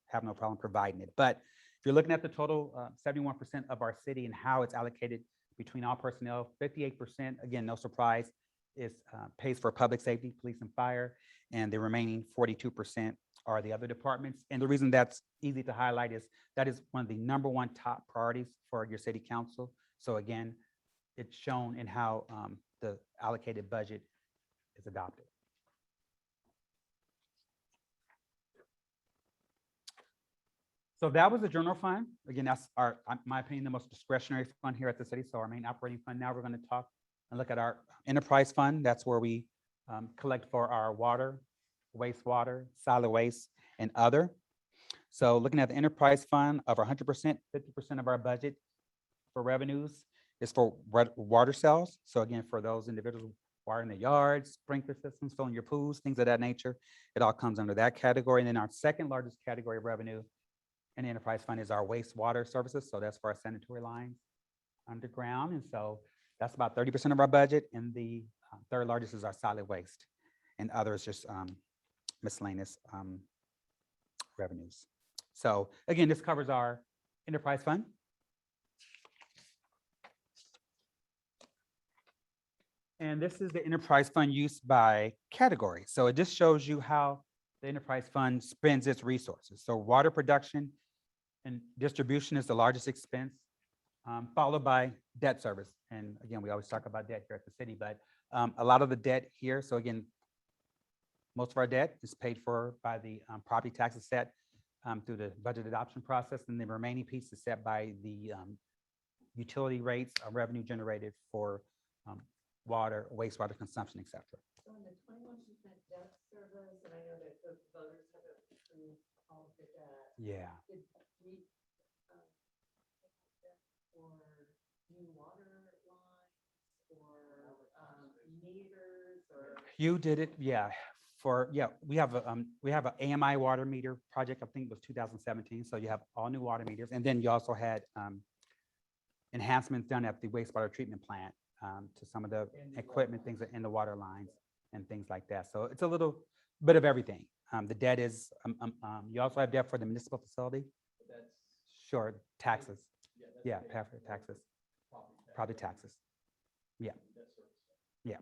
have no problem providing it. But if you're looking at the total 71% of our city and how it's allocated between all personnel, 58%, again, no surprise, is pays for public safety, police and fire, and the remaining 42% are the other departments. And the reason that's easy to highlight is that is one of the #1 top priorities for your city council. So again, it's shown in how the allocated budget is adopted. So that was the general fund. Again, that's our, in my opinion, the most discretionary fund here at the city. So our main operating fund. Now we're going to talk and look at our enterprise fund. That's where we collect for our water, wastewater, solid waste, and other. So looking at the enterprise fund of 100%, 50% of our budget for revenues is for water sales. So again, for those individuals watering their yards, sprinkler systems, filling your pools, things of that nature, it all comes under that category. And then our second largest category of revenue in the enterprise fund is our wastewater services. So that's for our sanitary lines underground. And so that's about 30% of our budget. And the third largest is our solid waste, and others just miscellaneous revenues. So again, this covers our enterprise fund. And this is the enterprise fund used by category. So it just shows you how the enterprise fund spends its resources. So water production and distribution is the largest expense, followed by debt service. And again, we always talk about debt here at the city, but a lot of the debt here, so again, most of our debt is paid for by the property taxes set through the budget adoption process, and the remaining piece is set by the utility rates of revenue generated for water, wastewater consumption, et cetera. So in the 21% debt service, and I know that the voters have approved all of the debt. Yeah. Did we for new water lines or meters or? You did it, yeah. We have a AMI water meter project. I think it was 2017. So you have all new water meters, and then you also had enhancements done at the wastewater treatment plant to some of the equipment, things in the water lines and things like that. So it's a little bit of everything. The debt is, you also have debt for the municipal facility. That's, Sure, taxes. yeah, Yeah, taxes, property taxes. Yeah. Debt service. Yeah.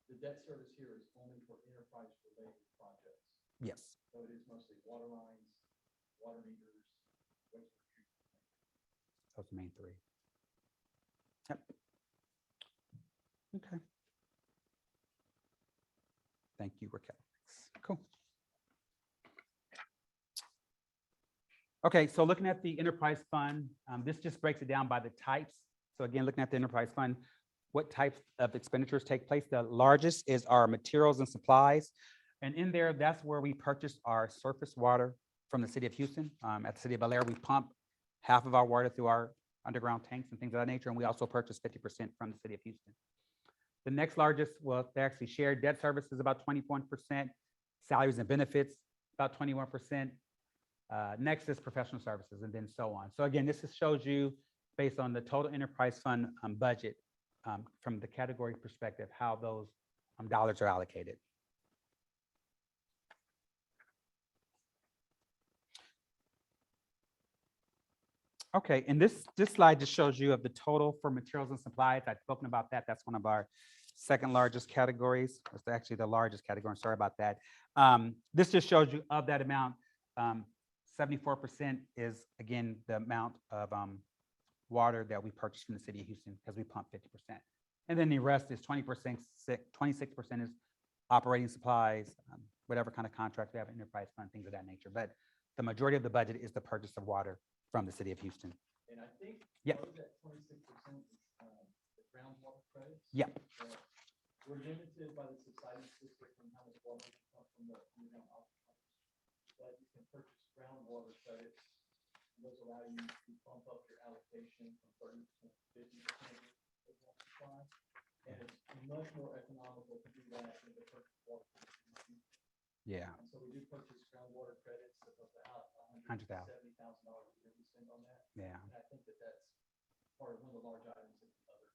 The debt service here is only for enterprise-related projects. Yes. So it is mostly water lines, water meters, wastewater treatment. Those are the main three. Yep. Okay. Thank you, Raquel. Cool. Okay, so looking at the enterprise fund, this just breaks it down by the types. So again, looking at the enterprise fund, what types of expenditures take place? The largest is our materials and supplies. And in there, that's where we purchase our surface water from the city of Houston. At the city of Bellaire, we pump half of our water through our underground tanks and things of that nature. And we also purchased 50% from the city of Houston. The next largest, well, they actually shared debt service is about 21%, salaries and benefits, about 21%. Next is professional services, and then so on. So again, this just shows you, based on the total enterprise fund budget, from the category perspective, how those dollars are allocated. Okay, and this slide just shows you of the total for materials and supplies. I've spoken about that. That's one of our second largest categories. It's actually the largest category. I'm sorry about that. This just shows you of that amount, 74% is, again, the amount of water that we purchased from the city of Houston, because we pump 50%. And then the rest is 26% is operating supplies, whatever kind of contract we have, enterprise fund, things of that nature. But the majority of the budget is the purchase of water from the city of Houston. And I think Yeah. part of that 26% is the groundwater credits. Yeah. that We're limited by the subsidence district on how much water we can pump from the underground aquifers. But you can purchase groundwater credits. And those allow you to bump up your allocation from 30% to 50% of water supply. And it's much more economical to do that than to purchase water from the city of Houston. Yeah. And so we do purchase groundwater credits of about $100,000. $170,000 a year we spend on that. Yeah, And I think that that's part of one of the large items that we cover.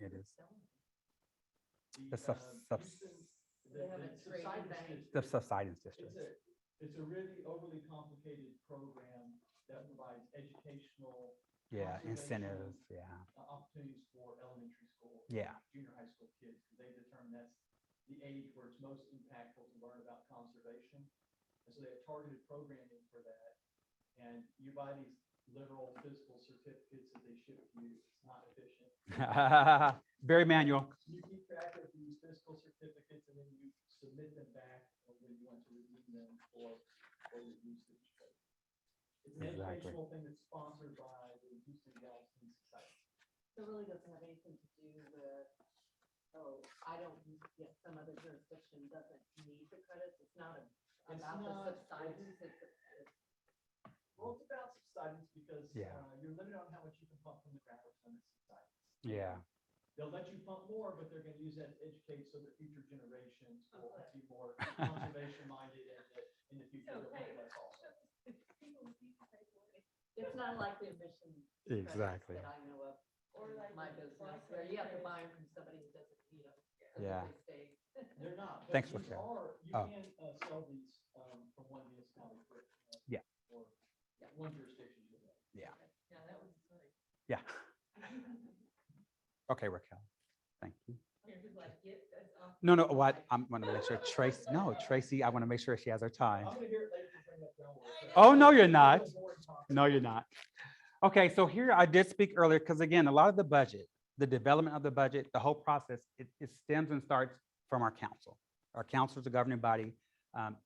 it is. The, The sub- sub- Houston- They have the a trade subsidence bank. district, The subsidence district. it's a really overly complicated program that provides educational Yeah, conservation, incentives. Yeah, opportunities for elementary school, yeah, junior high school kids, because they determine that's the age where it's most impactful to learn about conservation. And so they have targeted programming for that. And you buy these literal physical certificates that they ship to you. It's not efficient. very manual. You keep track of these physical certificates and then you submit them back when you want to redeem them for your usage. It's an Exactly. educational thing that's sponsored by the Houston Galveston Society. So it really doesn't have anything to do with, oh, I don't, some other jurisdiction doesn't need the credits. It's not about the not- subsidence. Well, it's about subsidence because Yeah. you're limited on how much you can pump from the ground with limit subsidence. Yeah, They'll let you pump more, but they're going to use that to educate so that future generations will Okay. be more conservation minded and that in the future they'll Okay. pay less also. It's not like the emission credits Exactly. that I know of, Or like my the business, phosphorus where you have to credits. buy them from somebody who doesn't need them. 'cause Yeah. they stay. They're not. but Thanks for these sharing. You Oh. can sell these from one municipality to Yeah. or one jurisdiction to another. yeah, Yeah, that was like, yeah. Okay, Raquel, thank you. you're just like, get us off. No, no, what, I'm gonna make sure Tracy, no, Tracy, I want to make sure she has her time. I'm going to hear it later to bring up groundwater. Oh, no, you're not. It's a boring topic. No, you're not. Okay, so here I did speak earlier, because again, a lot of the budget, the development of the budget, the whole process, it stems and starts from our council. Our council is a governing body.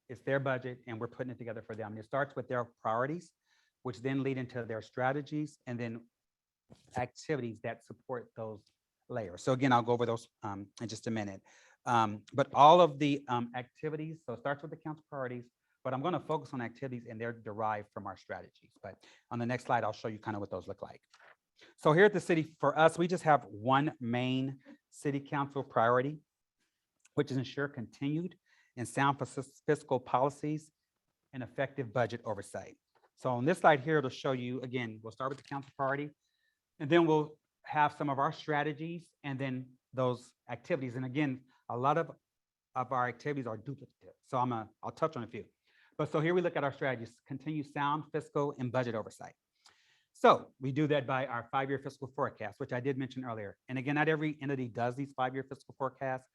It's their budget and we're putting it together for them. And it starts with their priorities, which then lead into their strategies and then activities that support those layers. So again, I'll go over those in just a minute. But all of the activities, so it starts with the council priorities, but I'm going to focus on activities and they're derived from our strategies. But on the next slide, I'll show you kind of what those look like. So here at the city, for us, we just have one main city council priority, which is ensure continued and sound fiscal policies and effective budget oversight. So on this slide here, it'll show you, again, we'll start with the council priority, and then we'll have some of our strategies and then those activities. And again, a lot of our activities are duplicative. So I'll touch on a few. But so here we look at our strategies, continue sound fiscal and budget oversight. So we do that by our 5-year fiscal forecast, which I did mention earlier. And again, not every entity does these 5-year fiscal forecasts.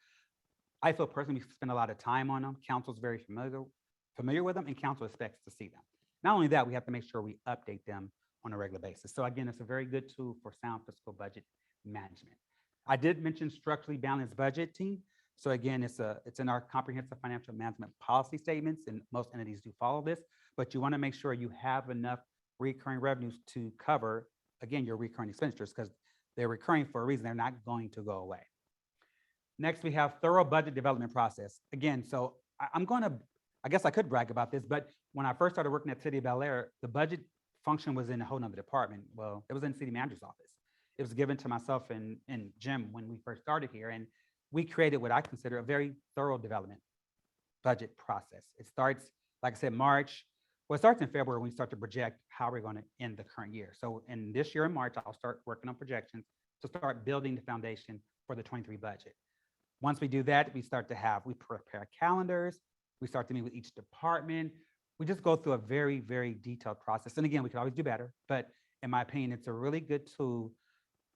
I feel personally we spend a lot of time on them. Council's very familiar with them and council expects to see them. Not only that, we have to make sure we update them on a regular basis. So again, it's a very good tool for sound fiscal budget management. I did mention structurally balanced budgeting. So again, it's in our comprehensive financial management policy statements, and most entities do follow this, but you want to make sure you have enough recurring revenues to cover, again, your recurring expenditures, because they're recurring for a reason. They're not going to go away. Next, we have thorough budget development process. Again, so I guess I could brag about this, but when I first started working at City of Bellaire, the budget function was in a whole nother department. Well, it was in the city manager's office. It was given to myself and Jim when we first started here. And we created what I consider a very thorough development budget process. It starts, like I said, March. Well, it starts in February when we start to project how we're going to end the current year. So in this year in March, I'll start working on projections to start building the foundation for the 23 budget. Once we do that, we prepare calendars. We start to meet with each department. We just go through a very, very detailed process. And again, we can always do better, but in my opinion, it's a really good tool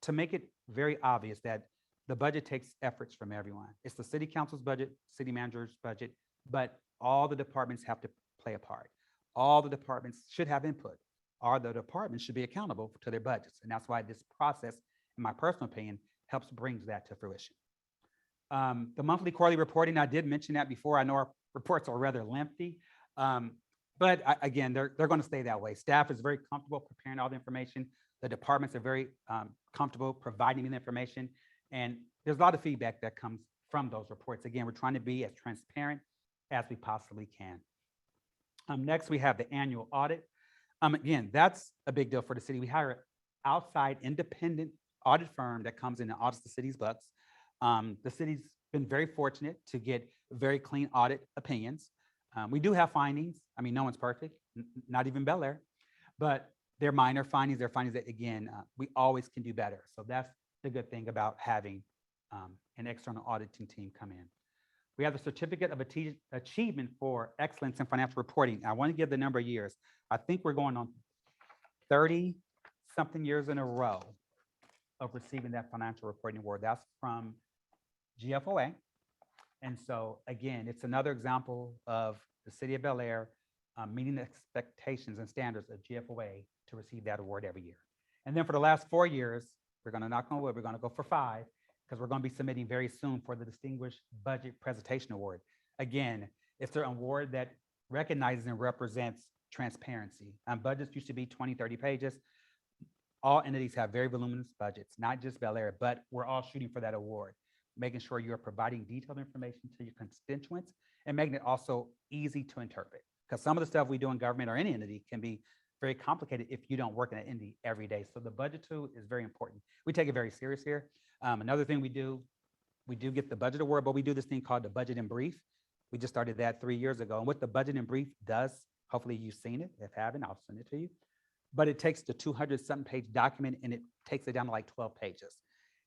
to make it very obvious that the budget takes efforts from everyone. It's the city council's budget, city manager's budget, but all the departments have to play a part. All the departments should have input. All the departments should be accountable to their budgets. And that's why this process, in my personal opinion, helps bring that to fruition. The monthly quarterly reporting, I did mention that before. I know our reports are rather lengthy, but again, they're going to stay that way. Staff is very comfortable preparing all the information. The departments are very comfortable providing the information. And there's a lot of feedback that comes from those reports. Again, we're trying to be as transparent as we possibly can. Next, we have the annual audit. Again, that's a big deal for the city. We hire an outside independent audit firm that comes in and audits the city's books. The city's been very fortunate to get very clean audit opinions. We do have findings. I mean, no one's perfect, not even Bellaire, but they're minor findings. They're findings that, again, we always can do better. So that's the good thing about having an external auditing team come in. We have the Certificate of Achievement for Excellence in Financial Reporting. I want to give the number of years. I think we're going on 30-something years in a row of receiving that financial reporting award. That's from GFOA. And so, again, it's another example of the city of Bellaire meeting the expectations and standards of GFOA to receive that award every year. And then for the last 4 years, we're going to knock on wood, we're going to go for 5, because we're going to be submitting very soon for the Distinguished Budget Presentation Award. Again, it's an award that recognizes and represents transparency. Budgets used to be 20, 30 pages. All entities have very voluminous budgets, not just Bellaire, but we're all shooting for that award, making sure you're providing detailed information to your constituents and making it also easy to interpret. Because some of the stuff we do in government or any entity can be very complicated if you don't work in an entity every day. So the budget tool is very important. We take it very serious here. Another thing we do get the budget award, but we do this thing called the Budget in Brief. We just started that 3 years ago. And what the Budget in Brief does, hopefully you've seen it. If haven't, I'll send it to you. But it takes the 200-something page document and it takes it down to like 12 pages.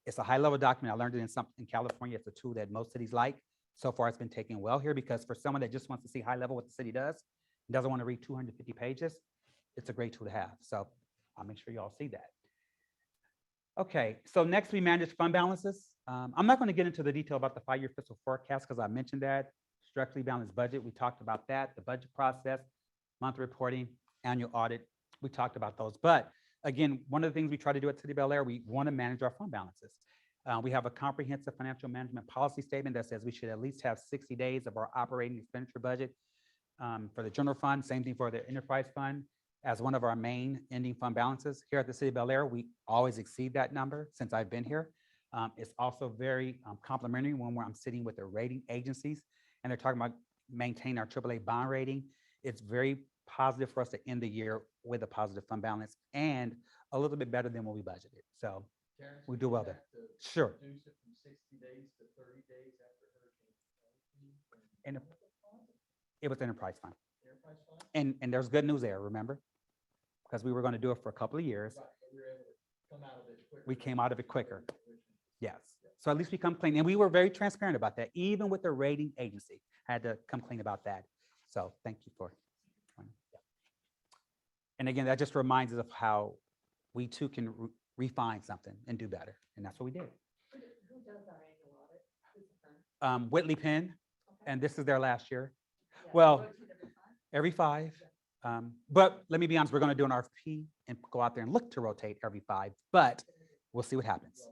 It's a high-level document. I learned it in California. It's a tool that most cities like. So far, it's been taken well here because for someone that just wants to see high-level what the city does and doesn't want to read 250 pages, it's a great tool to have. So I'll make sure you all see that. Okay, so next we manage fund balances. I'm not going to get into the detail about the 5-year fiscal forecast because I mentioned that. Structurally balanced budget, we talked about that. The budget process, monthly reporting, annual audit, we talked about those. But again, one of the things we try to do at City of Bellaire, we want to manage our fund balances. We have a comprehensive financial management policy statement that says we should at least have 60 days of our operating expenditure budget for the general fund, same thing for the enterprise fund as one of our main ending fund balances. Here at the City of Bellaire, we always exceed that number since I've been here. It's also very complimentary when I'm sitting with the rating agencies and they're talking about maintaining our AAA bond rating. It's very positive for us to end the year with a positive fund balance and a little bit better than what we budgeted. So Terrence, we do well there. to Sure. Reduce it from 60 days to 30 days after Hurricane. And it was enterprise fund. Enterprise fund? And there's good news there, remember? Because we were going to do it for a couple of years. Right, but we were able to come out of it quicker. We came out of it quicker. Which is- Yes. So at least we come clean. And we were very transparent about that, even with the rating agency. I had to come clean about that. So thank you for. And again, that just reminds us of how we too can refine something and do better. And that's what we did. Who does our annual audit? Who's the firm? Whitley Penn, Okay. and this is their last year. Yeah, well, rotate every five? Every 5. But let me be honest, we're going to do an RFP and go out there and look to rotate every 5, but we'll see what happens.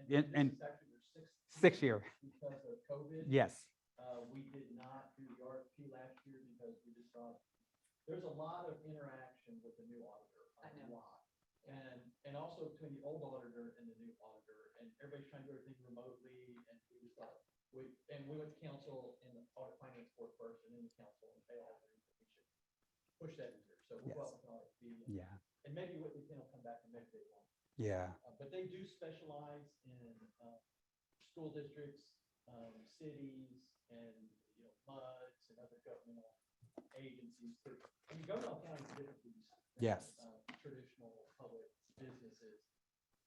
And And this is actually their 6th year. Because of COVID. Yes. We did not do the RFP last year because we just thought there's a lot of interaction with the new auditor. I know. Lot. And also between the old auditor and the new auditor, and everybody's trying to do everything remotely, and we just thought, we went to council and the audit finance board first, and then the council, and they all agreed that we should push that in there. So we Yes. brought an RFP. Yeah. And and maybe Whitley Penn will come back and maybe they won't. Yeah. But they do specialize in school districts, cities, and, you know, MUDs and other governmental agencies. And you go to all kinds of different these. Yes. Traditional public businesses.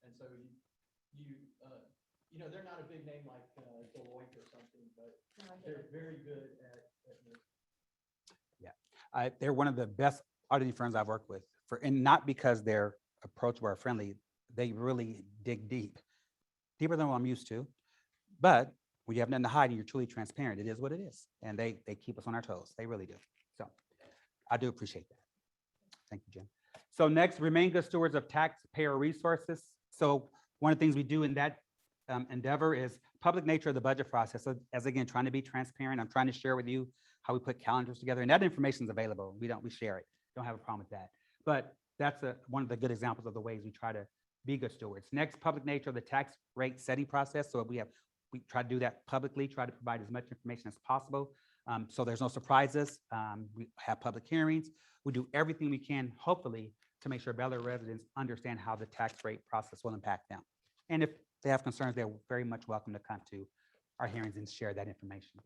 And so you know, they're not a big name like Deloitte or something, but they're very good at They're one of the best auditing firms I've worked with and not because they're approachable or friendly. They really dig deeper than what I'm used to. But when you have nothing to hide and you're truly transparent, it is what it is. And they keep us on our toes. They really do. So I do appreciate that. Thank you, Jim. So next, remain good stewards of taxpayer resources. So one of the things we do in that endeavor is public nature of the budget process. So as again, trying to be transparent, I'm trying to share with you how we put calendars together, and that information is available. We share it. Don't have a problem with that. But that's one of the good examples of the ways we try to be good stewards. Next, public nature of the tax rate setting process. So we try to do that publicly, try to provide as much information as possible. So there's no surprises. We have public hearings. We do everything we can, hopefully, to make sure Bellaire residents understand how the tax rate process will impact them. And if they have concerns, they're very much welcome to come to our hearings and share that information.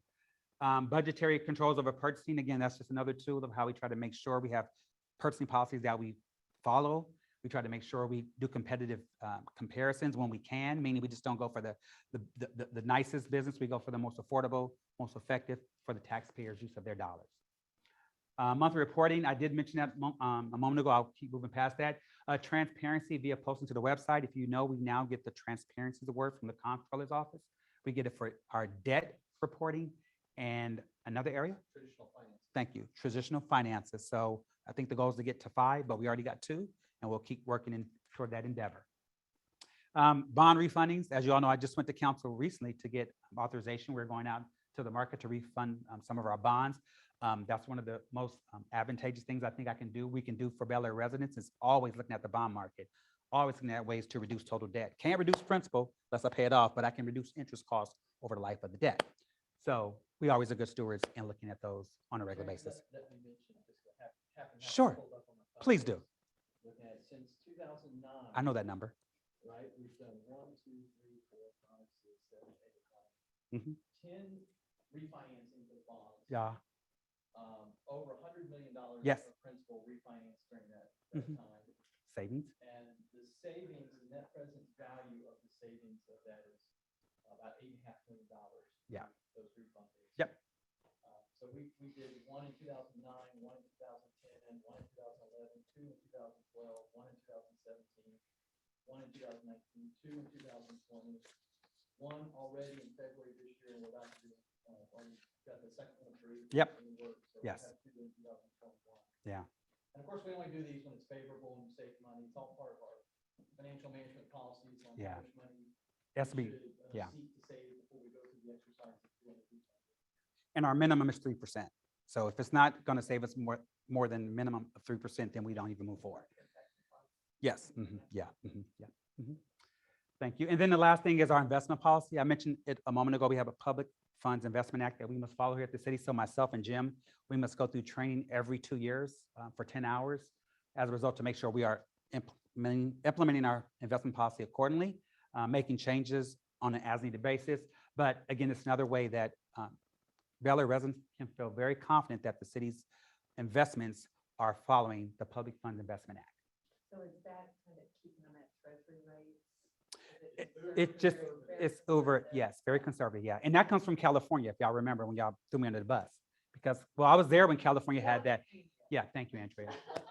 Budgetary controls over purchasing. Again, that's just another tool of how we try to make sure we have purchasing policies that we follow. We try to make sure we do competitive comparisons when we can, meaning we just don't go for the nicest business. We go for the most affordable, most effective for the taxpayers' use of their dollars. Monthly reporting, I did mention that a moment ago. I'll keep moving past that. Transparency via posting to the website. If you know, we now get the Transparency Award from the Comptroller's Office. We get it for our debt reporting and another area. traditional finance. Thank you. Traditional finances. So I think the goal is to get to 5, but we already got 2, and we'll keep working toward that endeavor. Bond refundings. As you all know, I just went to council recently to get authorization. We're going out to the market to refund some of our bonds. That's one of the most advantageous things I think we can do for Bellaire residents is always looking at the bond market, always looking at ways to reduce total debt. Can't reduce principal unless I pay it off, but I can reduce interest costs over the life of the debt. So we always are good stewards in looking at those on a regular basis. Let me mention, just happen to have it Sure. pulled up on my phone. Please do. Looking at it since 2009. I know that number. Right, we've done 1, 2, 3, 4, 5, 6, 7, 8, 9, Mhm. 10 refinancings of bonds. Yeah. Over $100 million Yes. of principal refinance during that Mhm. time. Savings. And the savings, the net present value of the savings of that is about $8.5 million. Yeah. Those refundings. Yep. So we did 1 in 2009, 1 in 2010, 1 in 2011, 2 in 2012, 1 in 2017, 1 in 2019, 2 in 2020, 1 already in February this year, and we're about to do, already got the second one approved. Yep. in the works, so Yes. we'll have 2 in 2021. Yeah. And of course, we only do these when it's favorable and save money. It's all part of our financial management policies on Yeah. how much money It has to we be, should yeah. seek to save before we go through the exercise of doing it. And our minimum is 3%. So if it's not going to save us more than minimum of 3%, then we don't even move forward. Yes. Yeah. Yeah. Thank you. And then the last thing is our investment policy. I mentioned it a moment ago. We have a Public Funds Investment Act that we must follow here at the city. So myself and Jim, we must go through training every 2 years for 10 hours as a result to make sure we are implementing our investment policy accordingly, making changes on an as-needed basis. But again, it's another way that Bellaire residents can feel very confident that the city's investments are following the Public Funds Investment Act. So is that kind of keeping them at treasury rates? It's over, yes, very conservative, yeah. And that comes from California, if y'all remember when y'all threw me under the bus. Because, well, I was there when California had that. Yeah, thank you, Andrea.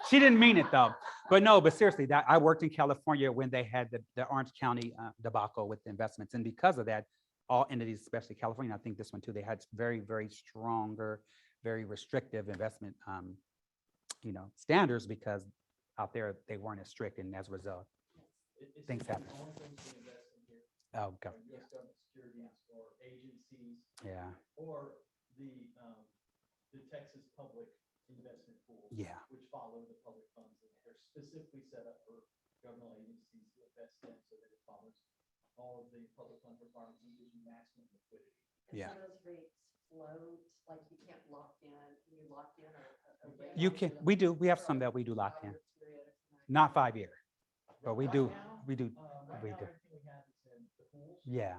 She didn't mean it though. But seriously, that I worked in California when they had the Orange County debacle with the investments. And because of that, all entities, especially California, I think this one too, they had very, very stronger, very restrictive investment, standards because out there they weren't as strict, and as a result, things happen. Only things we invest in here oh, go, are U.S. government securities or agencies yeah, or the Texas Public Investment Pools. Yeah. Which follow the public funds, and they're specifically set up for governmental agencies to invest in so that it follows all of the public fund requirements and gives you maximum liquidity. Yeah. And those rates float, like you can't lock in, can you lock in a rate? you can. We do. We have some that we do lock in. Period of time. Not 5-year, but we Right do, now, we do, Right we now, do. everything we have is in the pools. Yeah,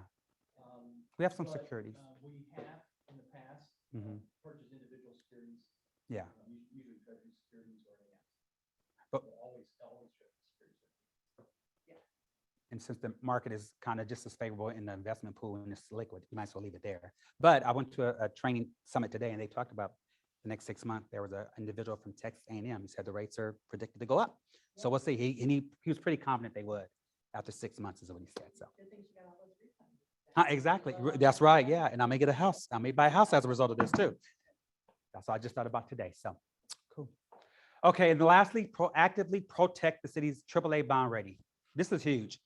Um, we have some but, securities. We have in the past, Mhm. purchased individual securities. Yeah. Usually treasury securities or anything else. But- Always treasury securities. And since the market is kind of just as favorable in the investment pool and it's liquid, you might as well leave it there. But I went to a training summit today and they talked about the next 6 months. There was an individual from Texas A&M. He said the rates are predicted to go up. So we'll see. He was pretty confident they would after 6 months is what he said. So Good thing she got all those refunds. exactly. That's right. Yeah. And I may get a house. I may buy a house as a result of this too. That's what I just thought about today. So cool. Okay. And lastly, proactively protect the city's AAA bond rating. This is huge.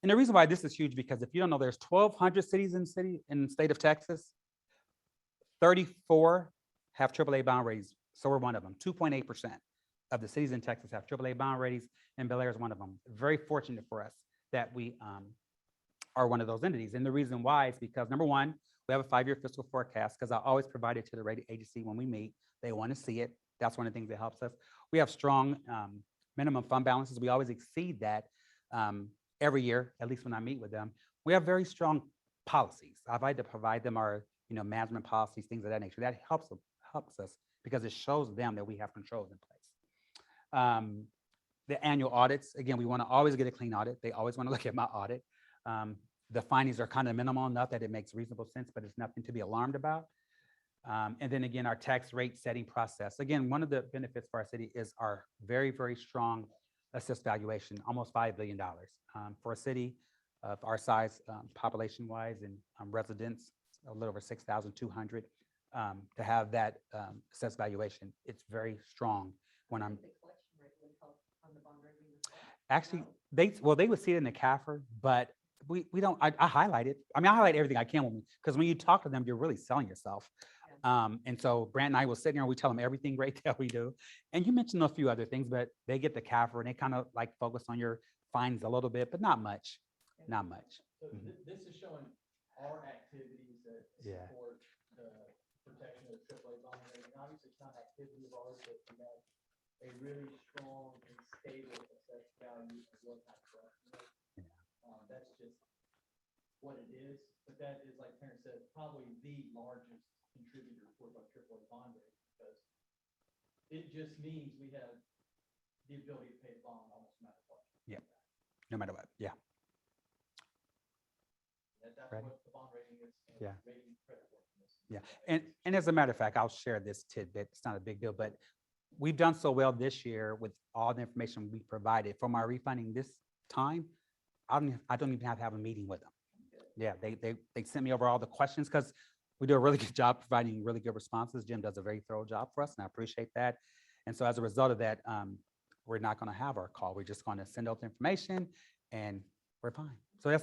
And the reason why this is huge, because if you don't know, there's 1,200 cities in the state of Texas. 34 have AAA bond ratings. So we're one of them. 2.8% of the cities in Texas have AAA bond ratings, and Bellaire is one of them. Very fortunate for us that we are one of those entities. And the reason why is because, number one, we have a 5-year fiscal forecast, because I always provide it to the rating agency when we meet. They want to see it. That's one of the things that helps us. We have strong minimum fund balances. We always exceed that every year, at least when I meet with them. We have very strong policies. I've had to provide them our management policies, things of that nature. That helps us because it shows them that we have controls in place. The annual audits, again, we want to always get a clean audit. They always want to look at my audit. The findings are kind of minimal enough that it makes reasonable sense, but it's nothing to be alarmed about. And then again, our tax rate setting process. Again, one of the benefits for our city is our very, very strong assessed valuation, almost $5 billion. For a city of our size, population-wise, and residents, a little over 6,200, to have that assessed valuation, it's very strong when I'm. The collection rate would help on the bond rating as well. Actually, they would see it in the CAFR, but we don't, I highlight it. I mean, I highlight everything I can because when you talk to them, you're really selling yourself. And so Brant and I will sit there and we tell them everything great that we do. And you mentioned a few other things, but they get the CAFR and they kind of like focus on your fines a little bit, but not much, not much. So Mhm. this is showing our activities that Yeah. support the protection of AAA bond rating. Obviously, it's not activity of ours, but we have a really strong and stable assessed value of what our collection is. That's just what it is, but that is, like Terrence said, probably the largest contributor towards our AAA bond rating, because it just means we have the ability to pay a bond almost no matter what. Yeah. No matter what. Yeah. That's Ready? what the bond rating is. And Yeah. rating creditworthiness. Yeah. And as a matter of fact, I'll share this tidbit. It's not a big deal, but we've done so well this year with all the information we provided from our refunding this time. I don't even have to have a meeting with them. Yeah, they sent me over all the questions because we do a really good job providing really good responses. Jim does a very thorough job for us, and I appreciate that. And so as a result of that, we're not going to have our call. We're just going to send out the information, and we're fine. So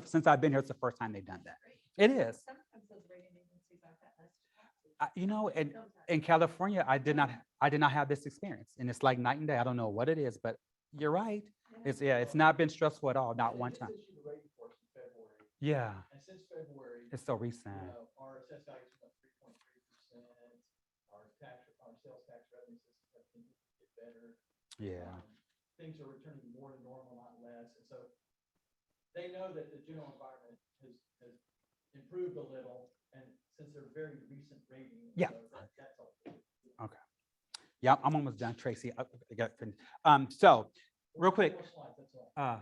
since I've been here, it's the first time they've done that. It is. Sometimes those rating agencies aren't that nice to talk to. In California, I did not have this experience, and it's like night and day. I don't know what it is, but you're right. It's not been stressful at all, not one time. This issued a rating for us in February, Yeah, and since February, it's so recent. our assessed values went up 3.3%. Our sales tax revenues have continued to get better. Yeah, Things are returning more to normal, not less. And so they know that the general environment has improved a little, and since they're very recent rating. Yeah. So that's all. okay. Yeah, I'm almost done, Tracy. I got finished. So real quick, More slides, that's all.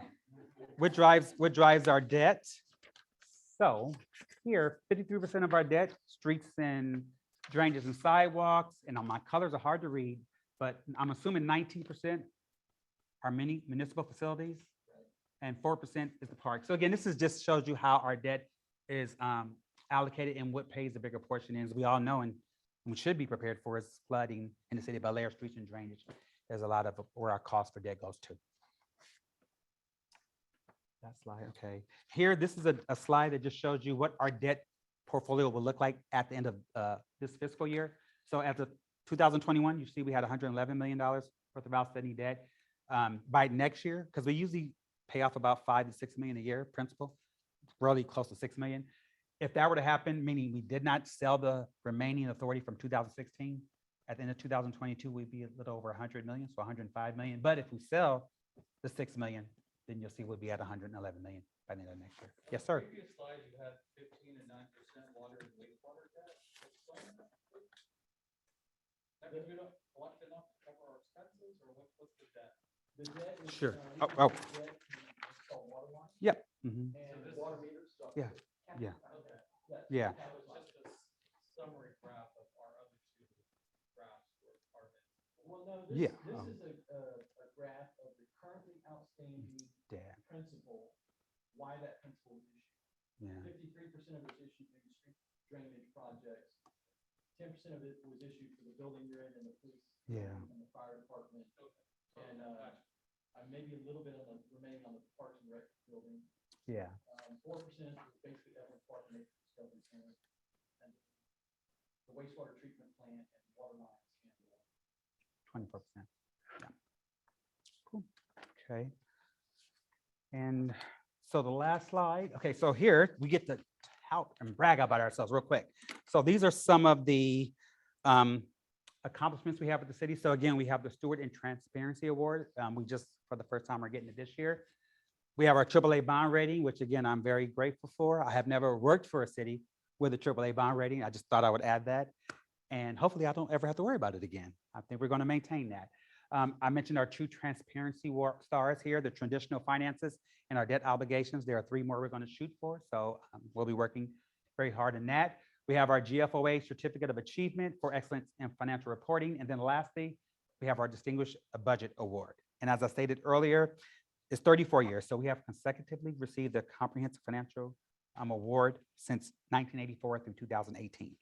what drives our debt? So here, 53% of our debt, streets and drainages and sidewalks, and my colors are hard to read, but I'm assuming 19% are municipal facilities, and 4% is the park. So again, this just shows you how our debt is allocated and what pays the bigger portion is. We all know and we should be prepared for is flooding in the city of Bellaire, streets and drainage. There's a lot of where our cost for debt goes to. That slide, okay. Here, this is a slide that just shows you what our debt portfolio will look like at the end of this fiscal year. So as of 2021, you see we had $111 million worth of outstanding debt. By next year, because we usually pay off about $5 to $6 million a year principal, really close to $6 million. If that were to happen, meaning we did not sell the remaining authority from 2016, at the end of 2022, we'd be a little over 100 million, so 105 million. But if we sell the 6 million, then you'll see we'll be at 111 million by the end of next year. Yes, sir. Previous slide, you had 15 and 9% water and wastewater debt. Explain that, please. That means we don't collect enough to cover our expenses, or what's the debt? The debt is. Sure. we Oh, oh. have debt in what's called water line Yep. Mhm. and this water is- meters. so- Yeah. Yeah. Okay. Yeah. That was just a summary graph of our other two graphs were part of it. Well, no, Yeah. this is a graph of the currently outstanding Yeah. principal, why that principal is issued. Yeah. 53% of it is issued through street drainage projects. 10% of it was issued for the building you're in and the police. Yeah. And the fire department. Okay. And, maybe a little bit on the remaining on the Parks and Rec building. Yeah. 4% was basically Evelyn Park and Nature Discovery Center. And the wastewater treatment plant and water lines. And 24%. Yeah. Cool. Okay. And so the last slide, okay, so here we get to tout and brag about ourselves real quick. So these are some of the accomplishments we have at the city. So again, we have the Steward and Transparency Award. We just, for the first time, are getting it this year. We have our AAA bond rating, which again, I'm very grateful for. I have never worked for a city with a AAA bond rating. I just thought I would add that. And hopefully I don't ever have to worry about it again. I think we're going to maintain that. I mentioned our two transparency stars here, the traditional finances and our debt obligations. There are 3 more we're going to shoot for. So we'll be working very hard in that. We have our GFOA Certificate of Achievement for Excellence in Financial Reporting. And then lastly, we have our Distinguished Budget Award. And as I stated earlier, it's 34 years. So we have consecutively received the Comprehensive Financial Award since 1984 through 2018.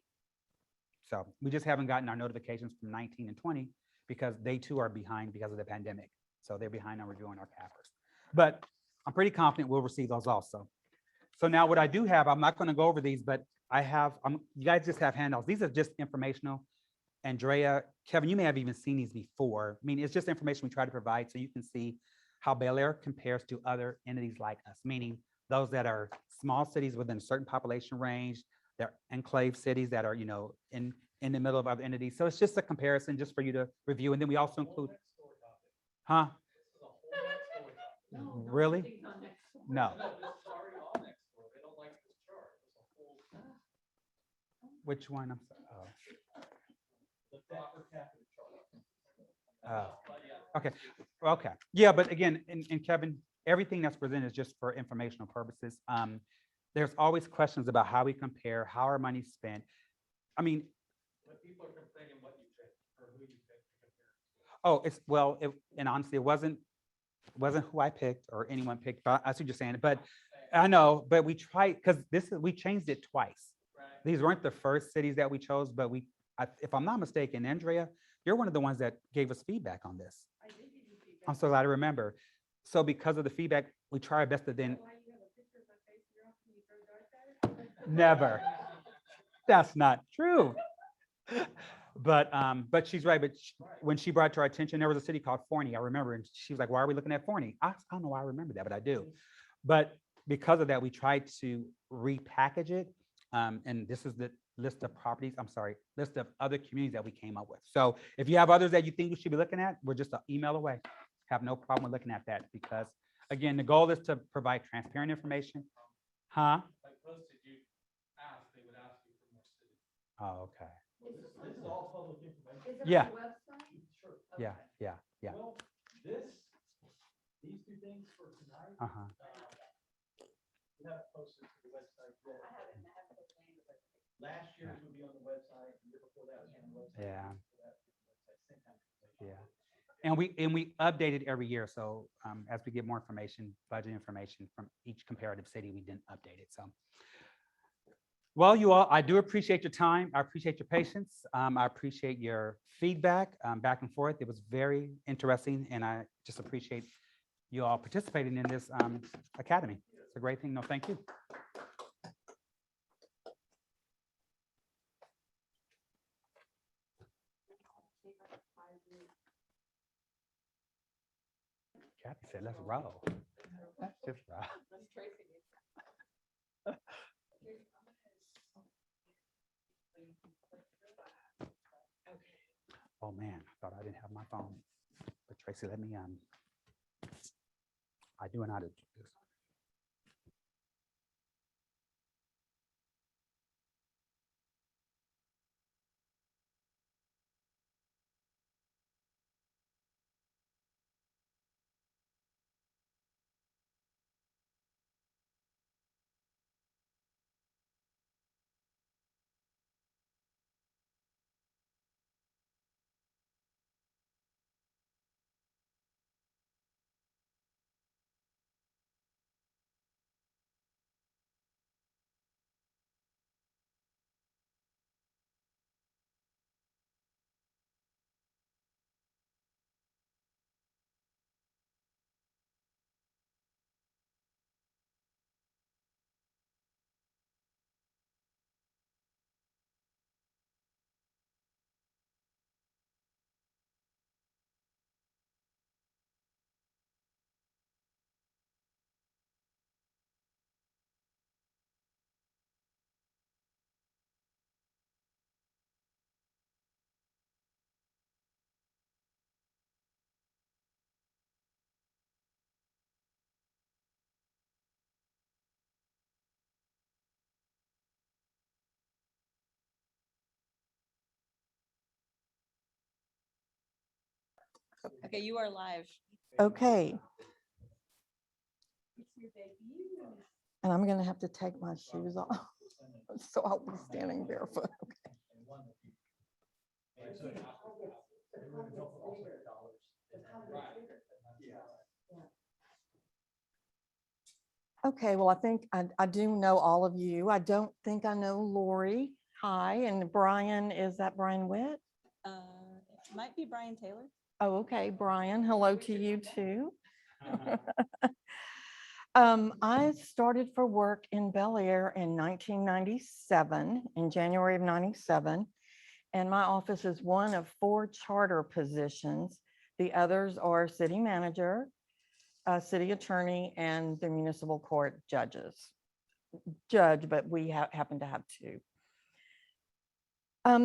So we just haven't gotten our notifications from 19 and 20 because they too are behind because of the pandemic. So they're behind on reviewing our CAFRs. But I'm pretty confident we'll receive those also. So now what I do have, I'm not going to go over these, but I have, you guys just have handouts. These are just informational. Andrea, Kevin, you may have even seen these before. I mean, it's just information we try to provide so you can see how Bellaire compares to other entities like us, meaning those that are small cities within a certain population range. They're enclave cities that are, you know, in the middle of other entities. So it's just a comparison just for you to review. And then we also include, huh? No, Really? everything's on next door. No. No, this is already on next door. They don't like this chart. It's a whole. Which one? I'm sorry. the proper capital chart. Oh. But yeah. Okay. Okay. Yeah, but again, and Kevin, everything that's presented is just for informational purposes. There's always questions about how we compare, how our money's spent. I mean, When people are complaining what you picked or who you picked to compare. oh, it's, well, and honestly, it wasn't who I picked or anyone picked, but I see what you're saying. But I know, but we tried, because we changed it twice. Right. These weren't the first cities that we chose, but if I'm not mistaken, Andrea, you're one of the ones that gave us feedback on this. I did give you feedback. I'm so glad I remember. So because of the feedback, we try our best to then, Why you have a picture of my face in your office and you throw darts at it? never. That's not true. But she's right. But when she brought to our attention, there was a city called Forney, I remember, and she was like, why are we looking at Forney? I don't know why I remember that, but I do. But because of that, we tried to repackage it. And this is the list of list of other communities that we came up with. So if you have others that you think we should be looking at, we're just an email away. Have no problem with looking at that because, again, the goal is to provide transparent information. Huh? Like posted, you asked, they would ask you for more cities. Oh, okay. This is all public information. Is it Yeah. on the website? Sure. Yeah, yeah, yeah. Well, these two things for tonight. Uh-huh. We haven't posted to the website yet. I haven't put the name of it. Last year's would be on the website, the year before that was on the website. Yeah. before that was on the website, same kind of information. Yeah. And we update it every year. So as we get more information, budget information from each comparative city, we didn't update it. So, well, you all, I do appreciate your time. I appreciate your patience. I appreciate your feedback back and forth. It was very interesting, and I just appreciate you all participating in this academy. It's a great thing. No, thank you. Kathy said, let's roll. Let's just roll. That's Tracy. Oh, man, I thought I didn't have my phone. But Tracy, let me, I do know how to do this. Okay, you are live. Okay. And I'm gonna have to take my shoes off, so I'll be standing barefoot. Okay, well, I think I do know all of you. I don't think I know Lori. Hi, and Brian, is that Brian Witt? It might be Brian Taylor. Oh, okay, Brian, hello to you too. I started for work in Bellaire in 1997, in January of 97. And my office is one of 4 charter positions. The others are city manager, city attorney, and the municipal court judge, but we happen to have 2.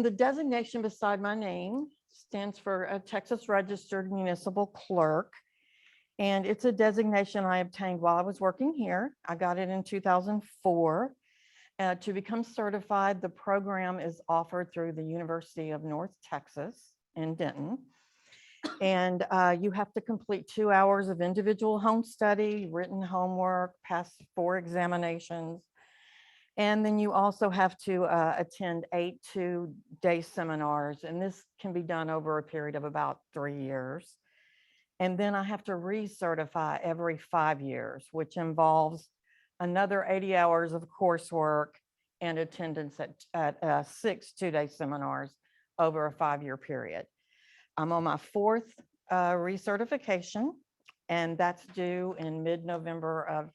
The designation beside my name stands for a Texas Registered Municipal Clerk. And it's a designation I obtained while I was working here. I got it in 2004. To become certified, the program is offered through the University of North Texas in Denton. And you have to complete 2 hours of individual home study, written homework, pass 4 examinations. And then you also have to attend 8 2-day seminars. And this can be done over a period of about 3 years. And then I have to recertify every 5 years, which involves another 80 hours of coursework and attendance at 6 2-day seminars over a 5-year period. I'm on my 4th recertification, and that's due in mid-November of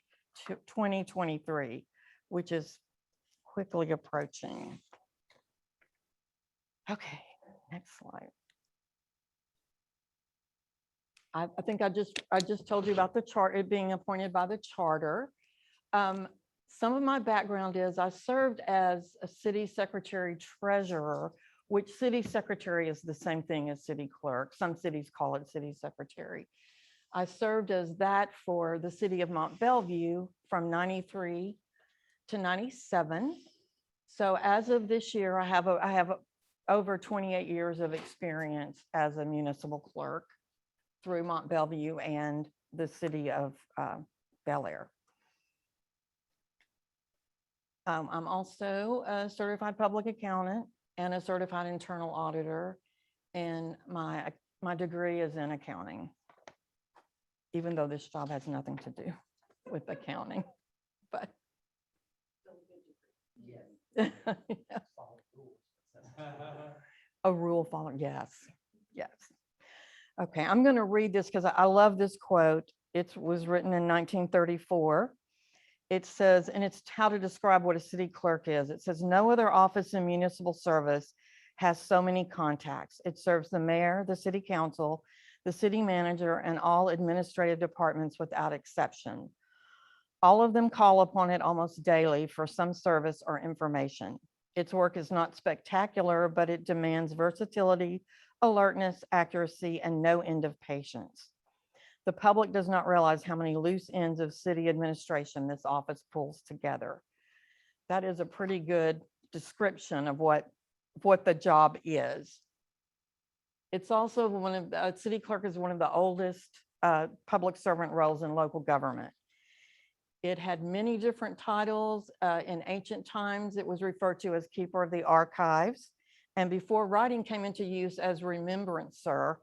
2023, which is quickly approaching. Okay, next slide. I think I just told you about the chart, it being appointed by the charter. Some of my background is I served as a city secretary treasurer, which city secretary is the same thing as city clerk. Some cities call it city secretary. I served as that for the city of Mont Bellevue from 93 to 97. So as of this year, I have over 28 years of experience as a municipal clerk through Mont Bellevue and the city of Bellaire. I'm also a certified public accountant and a certified internal auditor, and my degree is in accounting, even though this job has nothing to do with accounting, but. Yeah. A rule follower, yes, yes. Okay, I'm going to read this because I love this quote. It was written in 1934. It says, and it's how to describe what a city clerk is. It says, no other office in municipal service has so many contacts. It serves the mayor, the city council, the city manager, and all administrative departments without exception. All of them call upon it almost daily for some service or information. Its work is not spectacular, but it demands versatility, alertness, accuracy, and no end of patience. The public does not realize how many loose ends of city administration this office pulls together. That is a pretty good description of what the job is. It's also city clerk is one of the oldest public servant roles in local government. It had many different titles. In ancient times, it was referred to as keeper of the archives. And before writing came into use as remembrancer,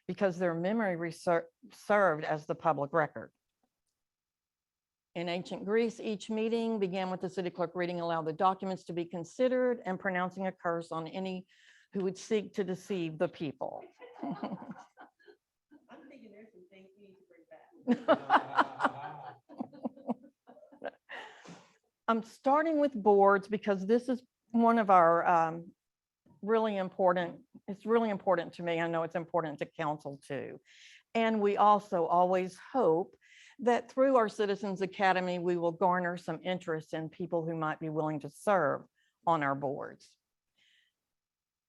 because their memory served as the public record. In ancient Greece, each meeting began with the city clerk reading aloud the documents to be considered and pronouncing a curse on any who would seek to deceive the people. I'm thinking there's some things we need to bring back. I'm starting with boards because this is one of our really important, it's really important to me. I know it's important to council too. And we also always hope that through our Citizens Academy, we will garner some interest in people who might be willing to serve on our boards.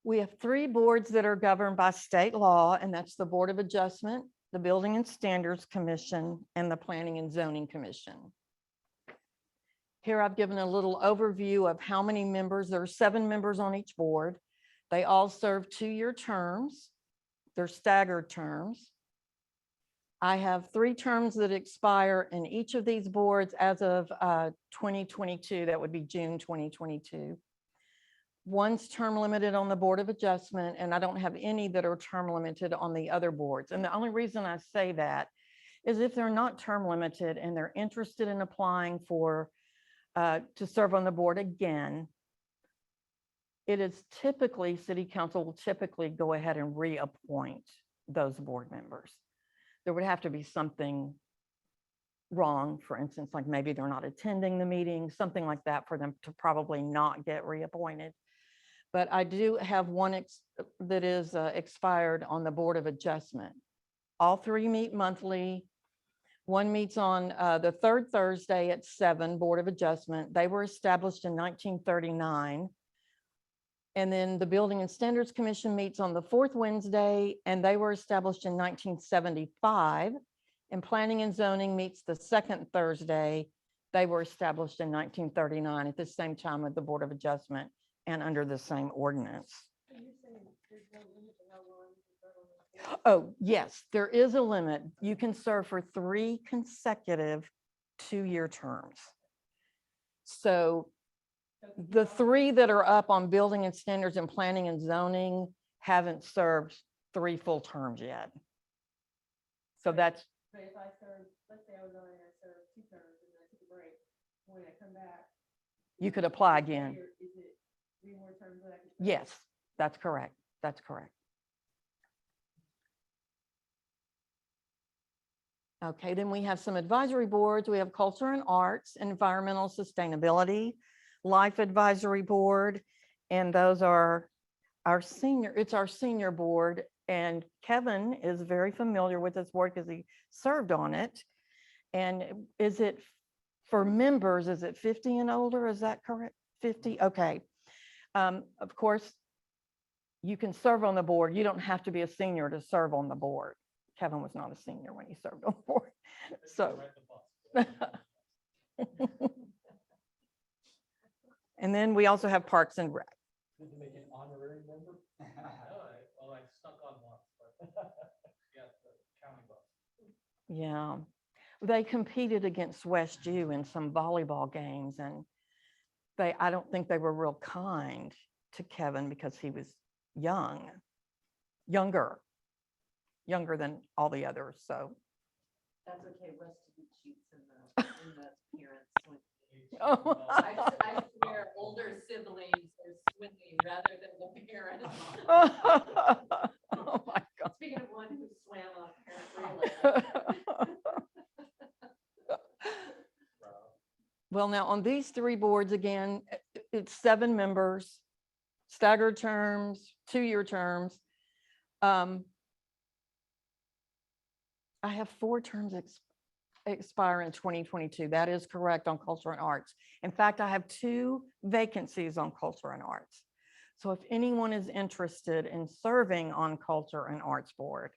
We have 3 boards that are governed by state law, and that's the Board of Adjustment, the Building and Standards Commission, and the Planning and Zoning Commission. Here I've given a little overview of how many members. There are 7 members on each board. They all serve 2-year terms. They're staggered terms. I have 3 terms that expire in each of these boards as of 2022. That would be June 2022. One's term limited on the Board of Adjustment, and I don't have any that are term limited on the other boards. And the only reason I say that is if they're not term limited and they're interested in applying for to serve on the board again, it is typically, city council will typically go ahead and reappoint those board members. There would have to be something wrong, for instance, like maybe they're not attending the meeting, something like that for them to probably not get reappointed. But I do have one that is expired on the Board of Adjustment. All 3 meet monthly. One meets on the 3rd Thursday at 7, Board of Adjustment. They were established in 1939. And then the Building and Standards Commission meets on the 4th Wednesday, and they were established in 1975. And Planning and Zoning meets the 2nd Thursday. They were established in 1939 at the same time with the Board of Adjustment and under the same ordinance. So you're saying there's no limit to how long you can serve on the board? Oh, yes, there is a limit. You can serve for 3 consecutive 2-year terms. So the 3 that are up on Building and Standards and Planning and Zoning haven't served 3 full terms yet. So that's, But if I serve, let's say I was on and I served 2 terms and then I took a break, when I come back. you could apply is it again. 3 more terms that I can? serve? Yes, that's correct. That's correct. Okay, then we have some advisory boards. We have Culture and Arts, Environmental Sustainability, Life Advisory Board, and those are our senior board. And Kevin is very familiar with this board because he served on it. And is it for members, is it 50 and older? Is that correct? 50? Okay. Of course, you can serve on the board. You don't have to be a senior to serve on the board. Kevin was not a senior when he served on the board. So. And then we also have Parks and Rec. Did you make an honorary member? Well, I stuck on once, but yeah, the county bus. Yeah, they competed against West U in some volleyball games, and I don't think they were real kind to Kevin because he was younger than all the others. So. That's okay, West End cheats in the parents. Oh. I swear, older siblings are swinging rather than the parents. Oh my God. Speaking of one who swam off parent relay. Well, now on these 3 boards, again, it's 7 members, staggered terms, 2-year terms. I have 4 terms expire in 2022. That is correct on Culture and Arts. In fact, I have 2 vacancies on Culture and Arts. So if anyone is interested in serving on Culture and Arts Board,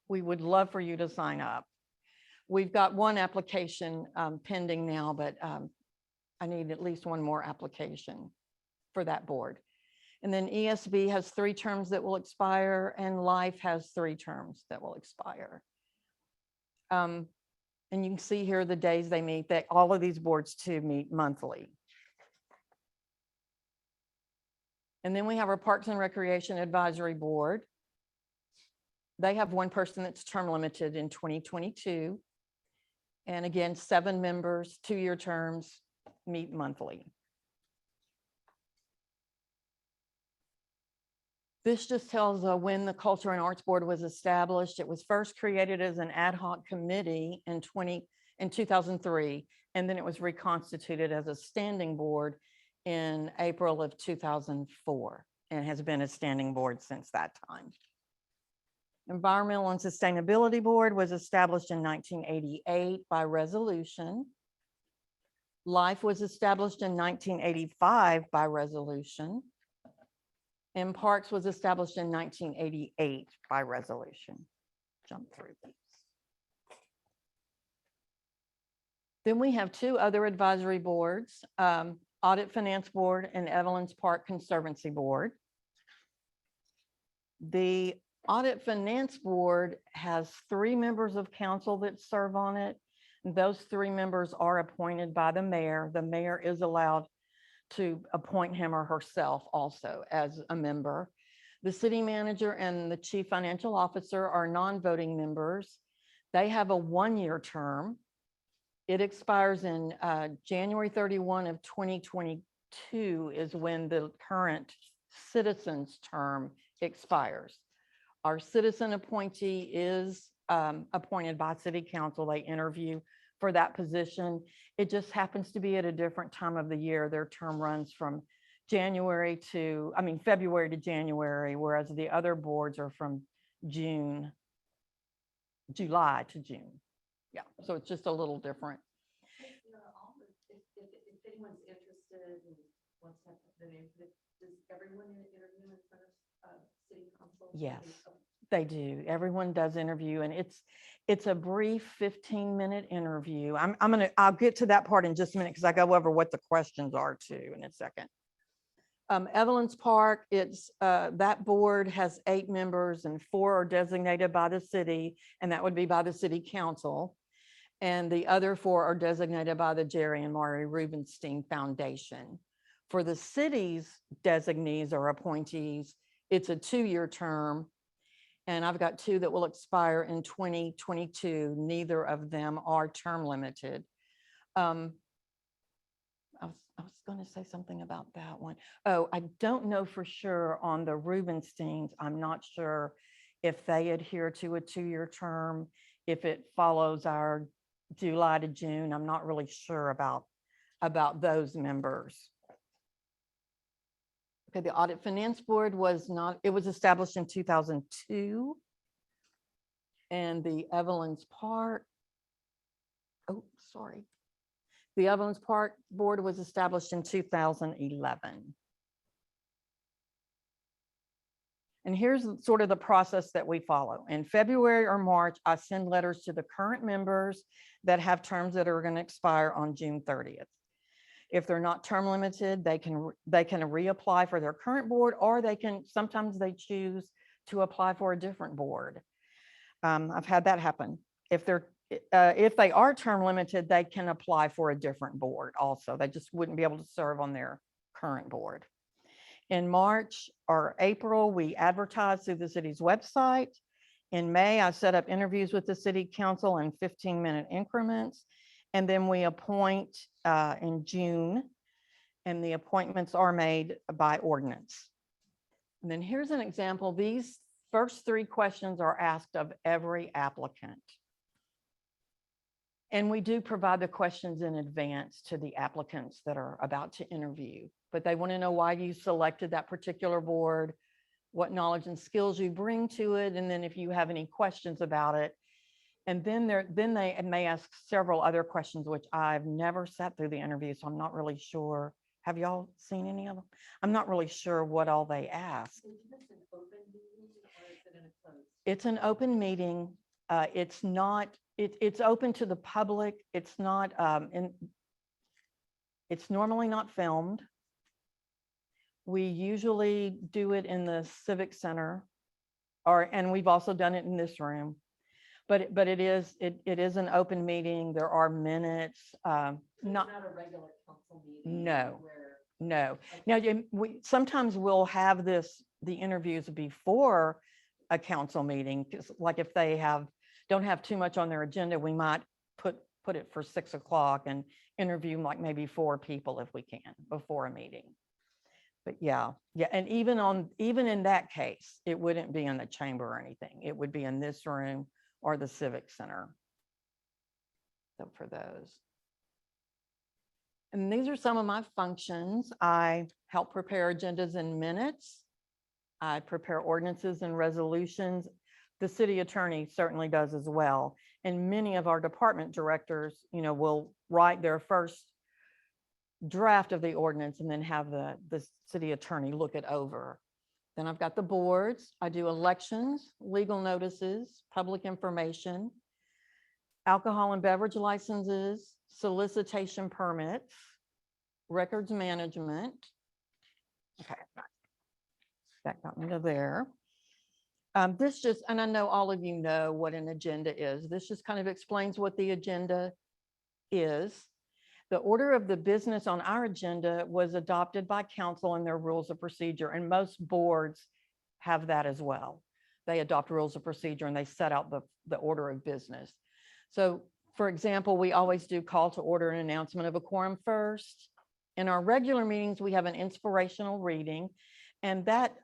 we would love for you to sign up. We've got one application pending now, but I need at least one more application for that board. And then ESB has 3 terms that will expire, and Life has 3 terms that will expire. And you can see here the days they meet, that all of these boards too meet monthly. And then we have our Parks and Recreation Advisory Board. They have 1 person that's term limited in 2022. And again, 7 members, 2-year terms, meet monthly. This just tells when the Culture and Arts Board was established. It was first created as an ad hoc committee in 2003, and then it was reconstituted as a standing board in April of 2004, and has been a standing board since that time. Environmental and Sustainability Board was established in 1988 by resolution. Life was established in 1985 by resolution. And Parks was established in 1988 by resolution. Jump through these. Then we have 2 other advisory boards, Audit Finance Board and Evelyn's Park Conservancy Board. The Audit Finance Board has 3 members of council that serve on it. Those 3 members are appointed by the mayor. The mayor is allowed to appoint him or herself also as a member. The city manager and the chief financial officer are non-voting members. They have a 1-year term. It expires in January 31 of 2022 is when the current citizen's term expires. Our citizen appointee is appointed by city council. They interview for that position. It just happens to be at a different time of the year. Their term runs from February to January, whereas the other boards are from July to June. Yeah, so it's just a little different. If anyone's interested and wants to have the name, does everyone interview in front of city council? Yes, they do. Everyone does interview, and it's a brief 15-minute interview. I'll get to that part in just a minute because I go over what the questions are too in a second. Evelyn's Park, that board has 8 members and 4 are designated by the city, and that would be by the city council. And the other 4 are designated by the Jerry and Maury Rubenstein Foundation. For the city's designees or appointees, it's a 2-year term. And I've got 2 that will expire in 2022. Neither of them are term limited. I was going to say something about that one. Oh, I don't know for sure on the Rubensteins. I'm not sure if they adhere to a 2-year term, if it follows our July to June. I'm not really sure about those members. Okay, the Audit Finance Board was established in 2002. And the Evelyn's Park, the Evelyn's Park Board was established in 2011. And here's sort of the process that we follow. In February or March, I send letters to the current members that have terms that are going to expire on June 30th. If they're not term limited, they can reapply for their current board, or sometimes they choose to apply for a different board. I've had that happen. If they are term limited, they can apply for a different board also. They just wouldn't be able to serve on their current board. In March or April, we advertise through the city's website. In May, I set up interviews with the city council in 15-minute increments. And then we appoint in June, and the appointments are made by ordinance. And then here's an example. These first 3 questions are asked of every applicant. And we do provide the questions in advance to the applicants that are about to interview, but they want to know why you selected that particular board, what knowledge and skills you bring to it, and then if you have any questions about it. And then they may ask several other questions, which I've never sat through the interview, so I'm not really sure Have y'all seen any of them? I'm not really sure what all they ask. Is this an open meeting or is it in a closed? It's an open meeting. It's not, it's open to the public. It's not, it's normally not filmed. We usually do it in the Civic Center and we've also done it in this room. But it is an open meeting. There are minutes, So it's not, not a regular council meeting? No. Where, no. Now, sometimes we'll have the interviews before a council meeting, 'cause like if they don't have too much on their agenda, we might put it for 6 o'clock and interview like maybe 4 people if we can before a meeting. But yeah, and even in that case, it wouldn't be in the chamber or anything. It would be in this room or the Civic Center. So for those. And these are some of my functions. I help prepare agendas and minutes. I prepare ordinances and resolutions. The city attorney certainly does as well. And many of our department directors, will write their first draft of the ordinance and then have the city attorney look it over. Then I've got the boards. I do elections, legal notices, public information, alcohol and beverage licenses, solicitation permits, records management. Okay, that got me to there. This just, and I know all of you know what an agenda is. This just kind of explains what the agenda is. The order of the business on our agenda was adopted by council and their rules of procedure, and most boards have that as well. They adopt rules of procedure and they set out the order of business. So for example, we always do call to order and announcement of a quorum first. In our regular meetings, we have an inspirational reading, and that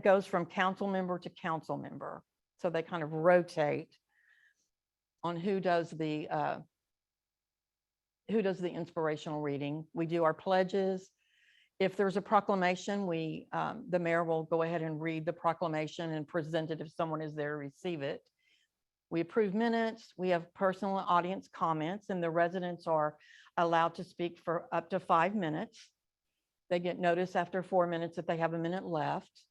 goes from council member to council member. So they kind of rotate on who does the inspirational reading. We do our pledges. If there's a proclamation, the mayor will go ahead and read the proclamation and present it if someone is there to receive it. We approve minutes. We have personal audience comments, and the residents are allowed to speak for up to 5 minutes. They get notice after 4 minutes if they have a minute left.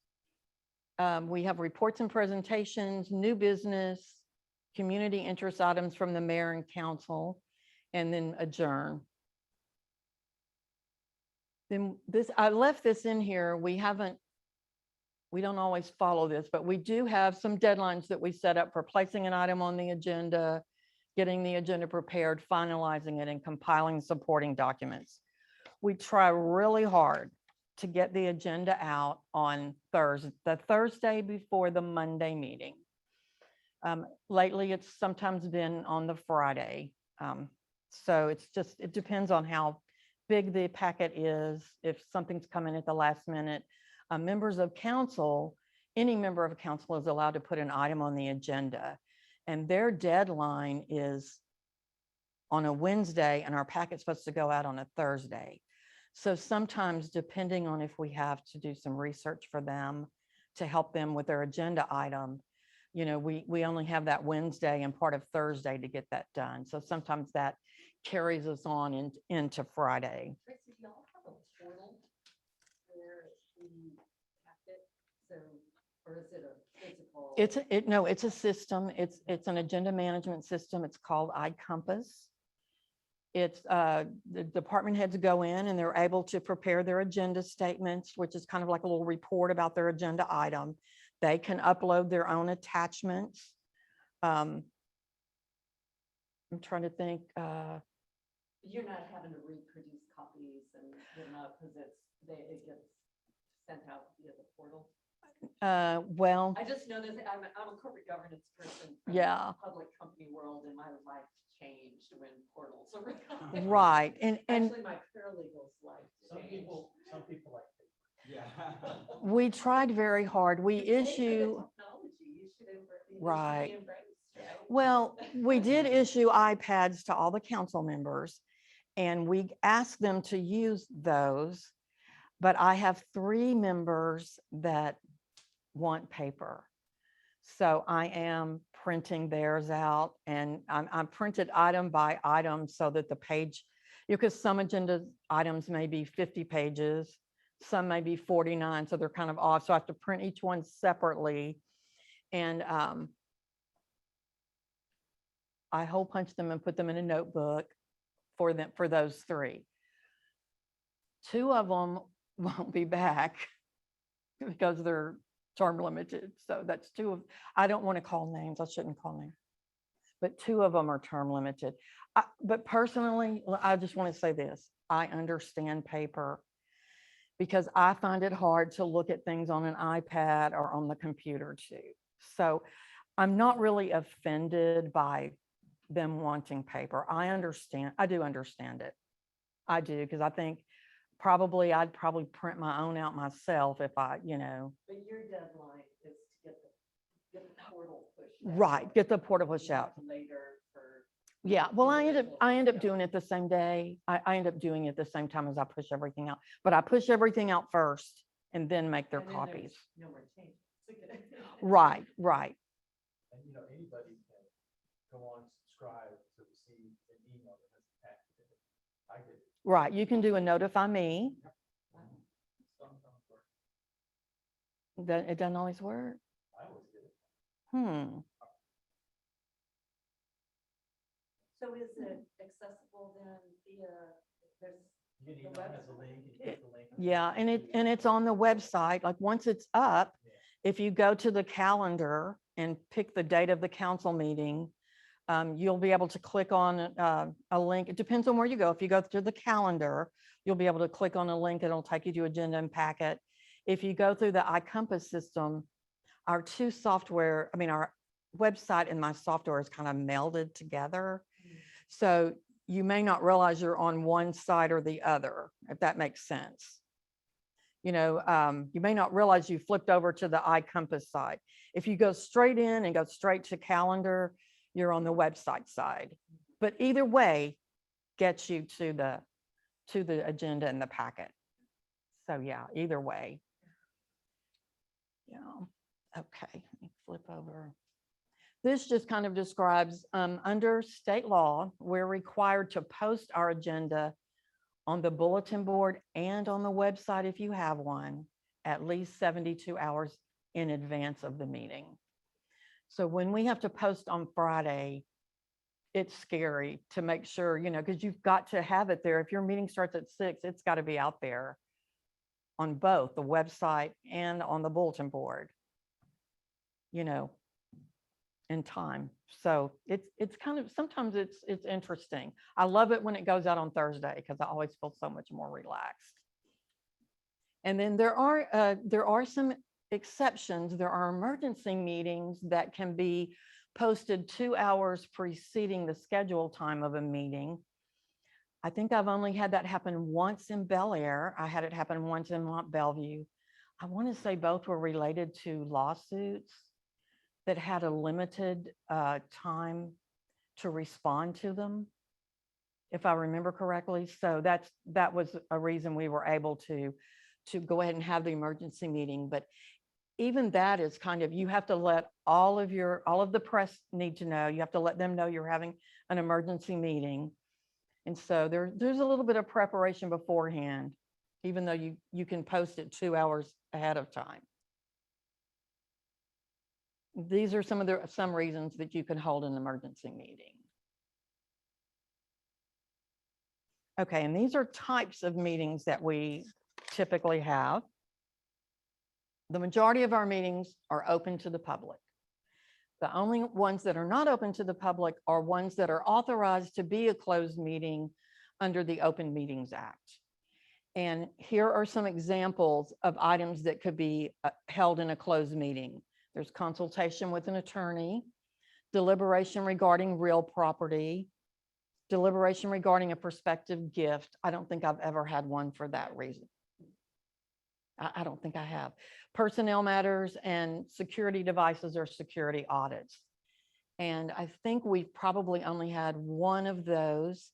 We have reports and presentations, new business, community interest items from the mayor and council, and then adjourn. Then I left this in here. We don't always follow this, but we do have some deadlines that we set up for placing an item on the agenda, getting the agenda prepared, finalizing it, and compiling supporting documents. We try really hard to get the agenda out on the Thursday before the Monday meeting. Lately, it's sometimes been on the Friday. So it depends on how big the packet is, if something's coming at the last minute. Members of council, any member of council is allowed to put an item on the agenda, and their deadline is on a Wednesday, and our packet's supposed to go out on a Thursday. So sometimes, depending on if we have to do some research for them to help them with their agenda item, we only have that Wednesday and part of Thursday to get that done. So sometimes that carries us on into Friday. Tracy, do y'all have a portal where we packet? So, or is it a physical? It's a system. It's an agenda management system. It's called iCompass. It's the department heads go in and they're able to prepare their agenda statements, which is kind of like a little report about their agenda item. They can upload their own attachments. I'm trying to think. You're not having to reproduce copies and get them out because it gets sent out via the portal. Well, I just know that I'm a corporate governance person. From Yeah. the public company world, and my life changed when portals arrived. right. And Actually, my paralegal's life Some changed. people like it. Yeah. we tried very hard. We It's data issue, technology. You should should be Right. embraced, right? well, we did issue iPads to all the council members, and we asked them to use those. But I have 3 members that want paper. So I am printing theirs out, and I'm printed item by item so that the page, Because some agenda items may be 50 pages, some may be 49, so they're kind of off. So I have to print each one separately. And I hole punch them and put them in a notebook for them, for those 3. 2 of them won't be back because they're term limited. So that's 2 of, I don't want to call names. I shouldn't call names. But 2 of them are term limited. But personally, I just want to say this. I understand paper because I find it hard to look at things on an iPad or on the computer too. So I'm not really offended by them wanting paper. I understand. I do understand it. I do, because I think I'd probably print my own out myself if I, But your deadline is to get the portal pushed out. Right, get the portal push out. Later for. Yeah, well, I end up Yeah. doing it the same day. I end up doing it the same time as I push everything out. But I push everything out first and then make their And then there's copies. No more changes. Right, right. And anybody can go on, subscribe to receive an email that has attached to it. I did it. Right, you can do a notify me. Sometimes work. It doesn't always work. I always did it. So is it accessible then via, there's, You get an The email, has a link, and you click the link. Yeah, and it's on the website. Like once it's up, Yeah. if you go to the calendar and pick the date of the council meeting, you'll be able to click on a link. It depends on where you go. If you go to the calendar, you'll be able to click on a link. It'll take you to agenda and packet. If you go through the iCompass system, our 2 software, our website and my software is kind of melded together. So you may not realize you're on one side or the other, if that makes sense. You may not realize you flipped over to the iCompass side. If you go straight in and go straight to calendar, you're on the website side. But either way gets you to the agenda and the packet. So yeah, either way. Yeah, okay, let me flip over. This just kind of describes, under state law, we're required to post our agenda on the bulletin board and on the website if you have one, at least 72 hours in advance of the meeting. So when we have to post on Friday, it's scary to make sure, because you've got to have it there. If your meeting starts at 6, it's got to be out there on both the website and on the bulletin board, in time. So it's kind of, sometimes it's interesting. I love it when it goes out on Thursday because I always feel so much more relaxed. And then there are some exceptions. There are emergency meetings that can be posted 2 hours preceding the scheduled time of a meeting. I think I've only had that happen once in Bellaire. I had it happen once in Mont Bellevue. I want to say both were related to lawsuits that had a limited time to respond to them, if I remember correctly. So that was a reason we were able to go ahead and have the emergency meeting. But even that is kind of, you have to let all of the press need to know. You have to let them know you're having an emergency meeting. And so there's a little bit of preparation beforehand, even though you can post it 2 hours ahead of time. These are some reasons that you can hold an emergency meeting. Okay, and these are types of meetings that we typically have. The majority of our meetings are open to the public. The only ones that are not open to the public are ones that are authorized to be a closed meeting under the Open Meetings Act. And here are some examples of items that could be held in a closed meeting. There's consultation with an attorney, deliberation regarding real property, deliberation regarding a prospective gift. I don't think I've ever had one for that reason. I don't think I have. Personnel matters and security devices or security audits. And I think we've probably only had one of those.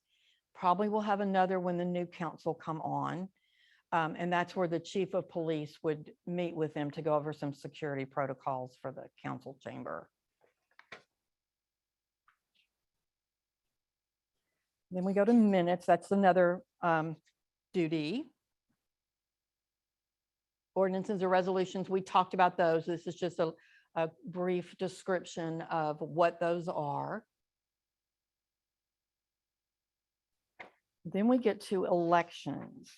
Probably will have another when the new council come on. And that's where the chief of police would meet with them to go over some security protocols for the council chamber. Then we go to minutes. That's another duty. Ordinances or resolutions, we talked about those. This is just a brief description of what those are. Then we get to elections.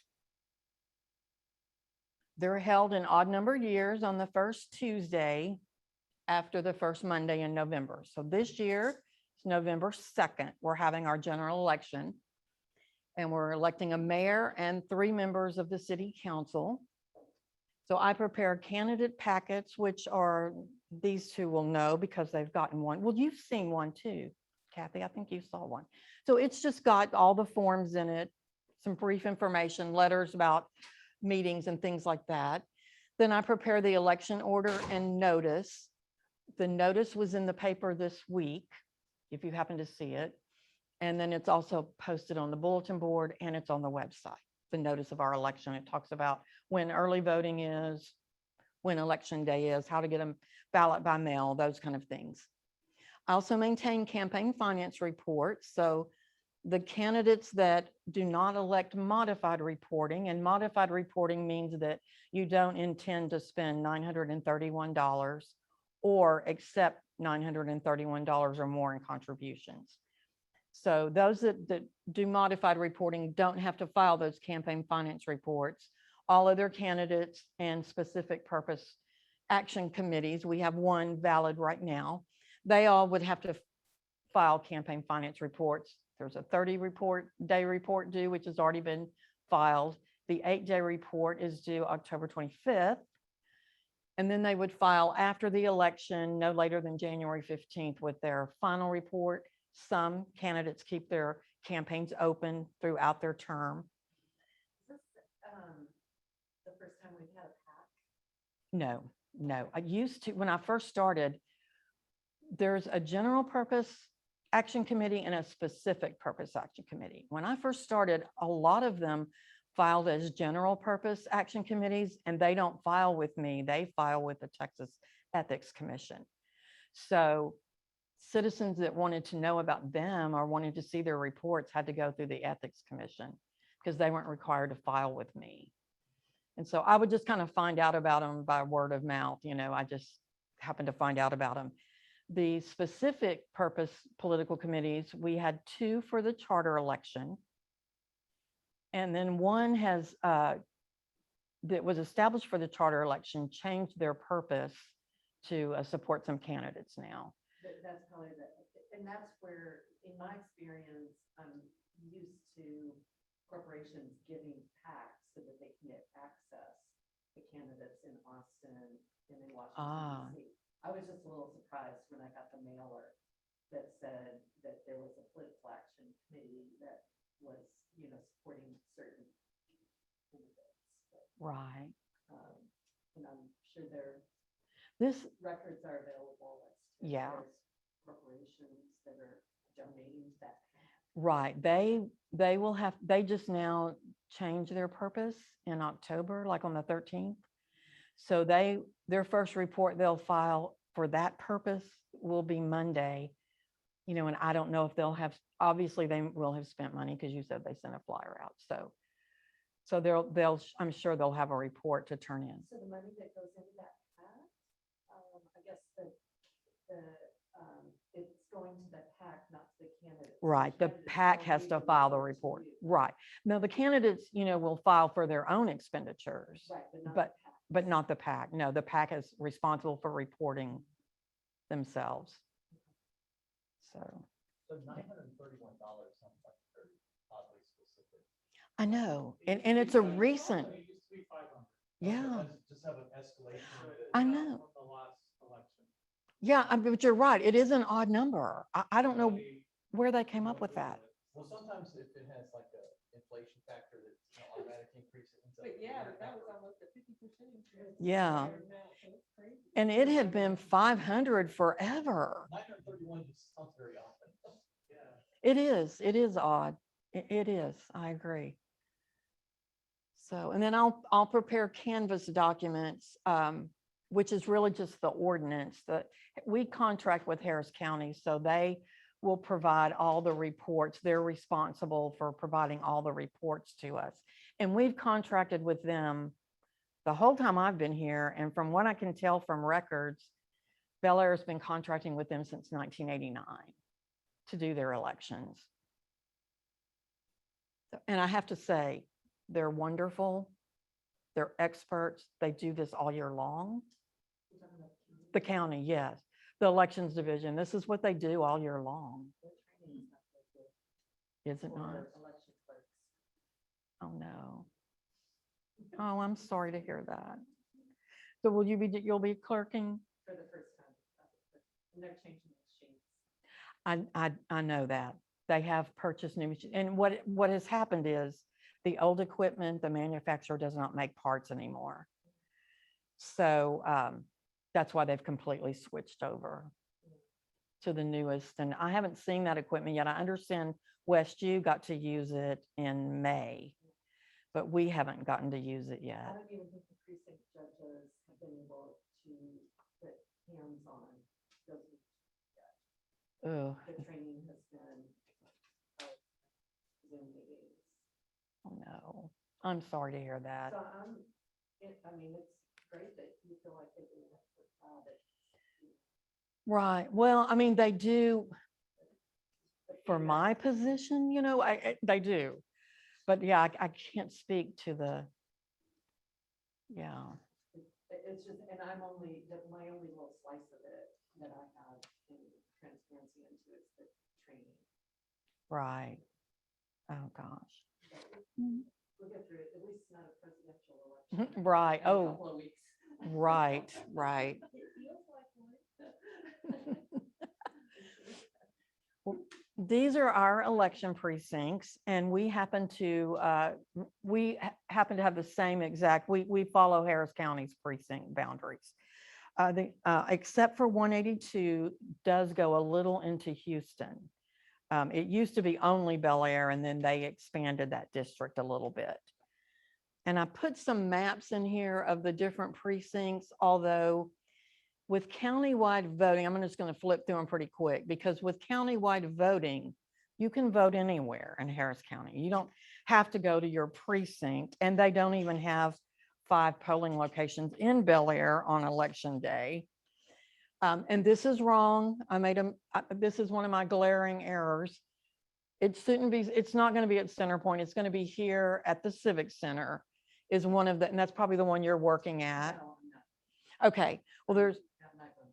They're held in odd number years on the first Tuesday after the first Monday in November. So this year, it's November 2nd, we're having our general election. And we're electing a mayor and 3 members of the city council. So I prepare candidate packets, which are, these two will know because they've gotten one. Well, you've seen one too, Kathy. I think you saw one. So it's just got all the forms in it, some brief information, letters about meetings and things like that. Then I prepare the election order and notice. The notice was in the paper this week, if you happen to see it. And then it's also posted on the bulletin board and it's on the website. The notice of our election. It talks about when early voting is, when election day is, how to get a ballot by mail, those kind of things. I also maintain campaign finance reports. So the candidates that do not elect modified reporting, and modified reporting means that you don't intend to spend $931 or accept $931 or more in contributions. So those that do modified reporting don't have to file those campaign finance reports. All other candidates and specific purpose action committees, we have one valid right now, they all would have to file campaign finance reports. There's a 30-day report due, which has already been filed. The 8-day report is due October 25th. And then they would file after the election, no later than January 15th with their final report. Some candidates keep their campaigns open throughout their term. Is this the first time we've had a PAC? No. I used to, when I first started, there's a general purpose action committee and a specific purpose action committee. When I first started, a lot of them filed as general purpose action committees, and they don't file with me. They file with the Texas Ethics Commission. So citizens that wanted to know about them or wanted to see their reports had to go through the Ethics Commission because they weren't required to file with me. And so I would just kind of find out about them by word of mouth. You know, I just happened to find out about them. The specific purpose political committees, we had 2 for the charter election. And then one has, that was established for the charter election, changed their purpose to support some candidates now. That's probably and that's where, in my experience, I'm used to corporations giving PACs so that they can get access to candidates in Austin and in Washington, D.C. I was just a little surprised when I got the mailer that said that there was a political action committee that was, you know, supporting certain candidates. But, Right. and I'm sure their This, records are available. As Yeah. far as corporations that are donating to that PAC. right. They will have, they just now change their purpose in October, like on the 13th. So their first report they'll file for that purpose will be Monday. You know, and I don't know if they'll have, obviously they will have spent money because you said they sent a flyer out. So they'll, I'm sure they'll have a report to turn in. So the money that goes into that PAC, I guess it's going to the PAC, not to the candidates. Right, the candidates PAC don't has need to to file the report to report. you. Right. Now, the candidates, you know, will file for their own expenditures, Right, but not but- the PAC. but not the PAC. No, the PAC is responsible for reporting themselves. So, So $931 sounds like very oddly specific. I know, and it's a recent, It used to be 500. yeah, Just have an escalation. I From know. the last election. Yeah, but you're right. It is an odd number. I don't know where they came up with that. Well, sometimes if it has like a inflation factor that's an automatic increase. it ends up But being yeah, a but that was number. almost a 50% increase. Yeah. That's crazy. And it had been 500 forever. 931 just sounds very often. Yeah. It is odd. It is, I agree. So, and then I'll prepare Canvas documents, which is really just the ordinance that we contract with Harris County. So they will provide all the reports. They're responsible for providing all the reports to us. And we've contracted with them the whole time I've been here. And from what I can tell from records, Bellaire has been contracting with them since 1989 to do their elections. And I have to say, they're wonderful. They're experts. They do this all year long. The county, yes. The elections division, this is what they do all year long. Is it not? Oh, no. Oh, I'm sorry to hear that. So will you be, you'll be clerking? For the first time. And they're changing the machines. I know that. They have purchased new machines. And what has happened is the old equipment, the manufacturer does not make parts anymore. So that's why they've completely switched over to the newest. And I haven't seen that equipment yet. I understand Westview got to use it in May, but we haven't gotten to use it I yet. don't even think the precinct judges have been able to put hands on those. Oh, The training has been Zoom meetings. oh no. I'm sorry to hear that. So I mean, it's great that you feel like they're doing that for audit. Right. Well, I mean, they do for my position, you know, they do. But yeah, I can't speak to the, yeah. It's just, and I'm only, my only little slice of it that I have in transparency into is the training. Right. Oh, gosh. We'll get through it, at least not a presidential election. Right. in a Oh, couple of weeks. right, right. It feels like one. These are our election precincts, and we happen to have the same exact, we follow Harris County's precinct boundaries. Except for 182 does go a little into Houston. It used to be only Bellaire, and then they expanded that district a little bit. And I put some maps in here of the different precincts, although with countywide voting, I'm just going to flip through them pretty quick, because with countywide voting, you can vote anywhere in Harris County. You don't have to go to your precinct, and they don't even have 5 polling locations in Bellaire on election day. And this is wrong. This is one of my glaring errors. It shouldn't be, it's not going to be at Centerpoint. It's going to be here at the Civic Center is one of the, and that's probably the one you're working at. No, I'm not. Okay, well, there's, I'm not going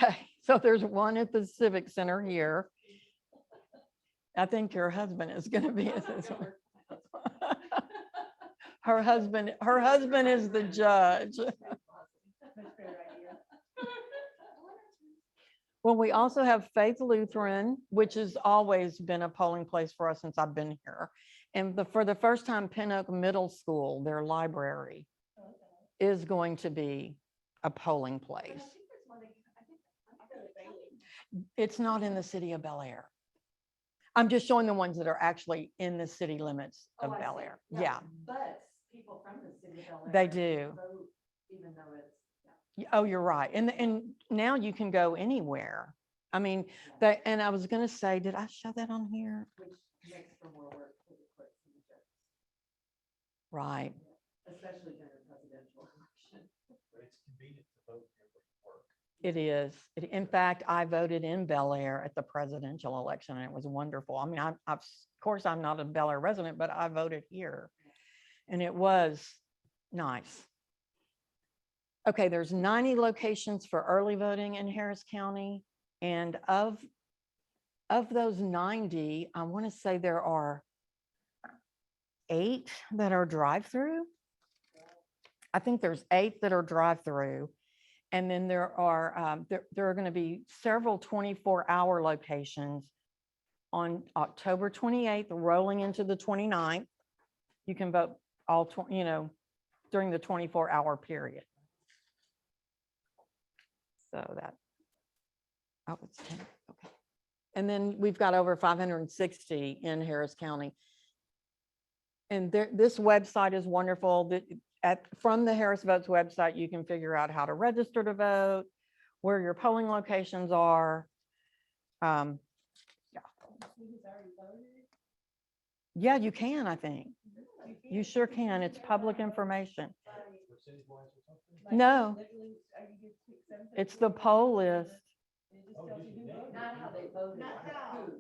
back. okay, so there's one at the Civic Center here. I think your husband is going to be at this one. Her husband is the judge. Much better idea. Well, we also have Faith Lutheran, which has always been a polling place for us since I've been here. And for the first time, Pin Oak Middle School, their library, is going to be a polling place. It's not in the city of Bellaire. I'm just showing the ones that are actually in the city limits of Oh, I see. Bellaire. Yeah, But people from the city of Bellaire. They do. vote Even though it's, oh, you're right. And now you can go anywhere. I mean, and I was going to say, did I show that on here? which makes for more work for the clerks and the judges, Right. especially during a presidential election. But it's convenient to vote here where you work. It is. In fact, I voted in Bellaire at the presidential election, and it was wonderful. I mean, of course, I'm not a Bellaire resident, but I voted here, and it was nice. Okay, there's 90 locations for early voting in Harris County, and of those 90, I want to say there are 8 that are drive-through. I think there's 8 that are drive-through. And then there are going to be several 24-hour locations on October 28th, rolling into the 29th. You can vote all, during the 24-hour period. So that, oh, it's 10, okay. And then we've got over 560 in Harris County. And this website is wonderful. From the Harris Votes website, you can figure out how to register to vote, where your polling locations are. Yeah, you can, I think. You sure can. It's public information. Percentage-wise or something? No, it's the poll list. Not how they voted, but who.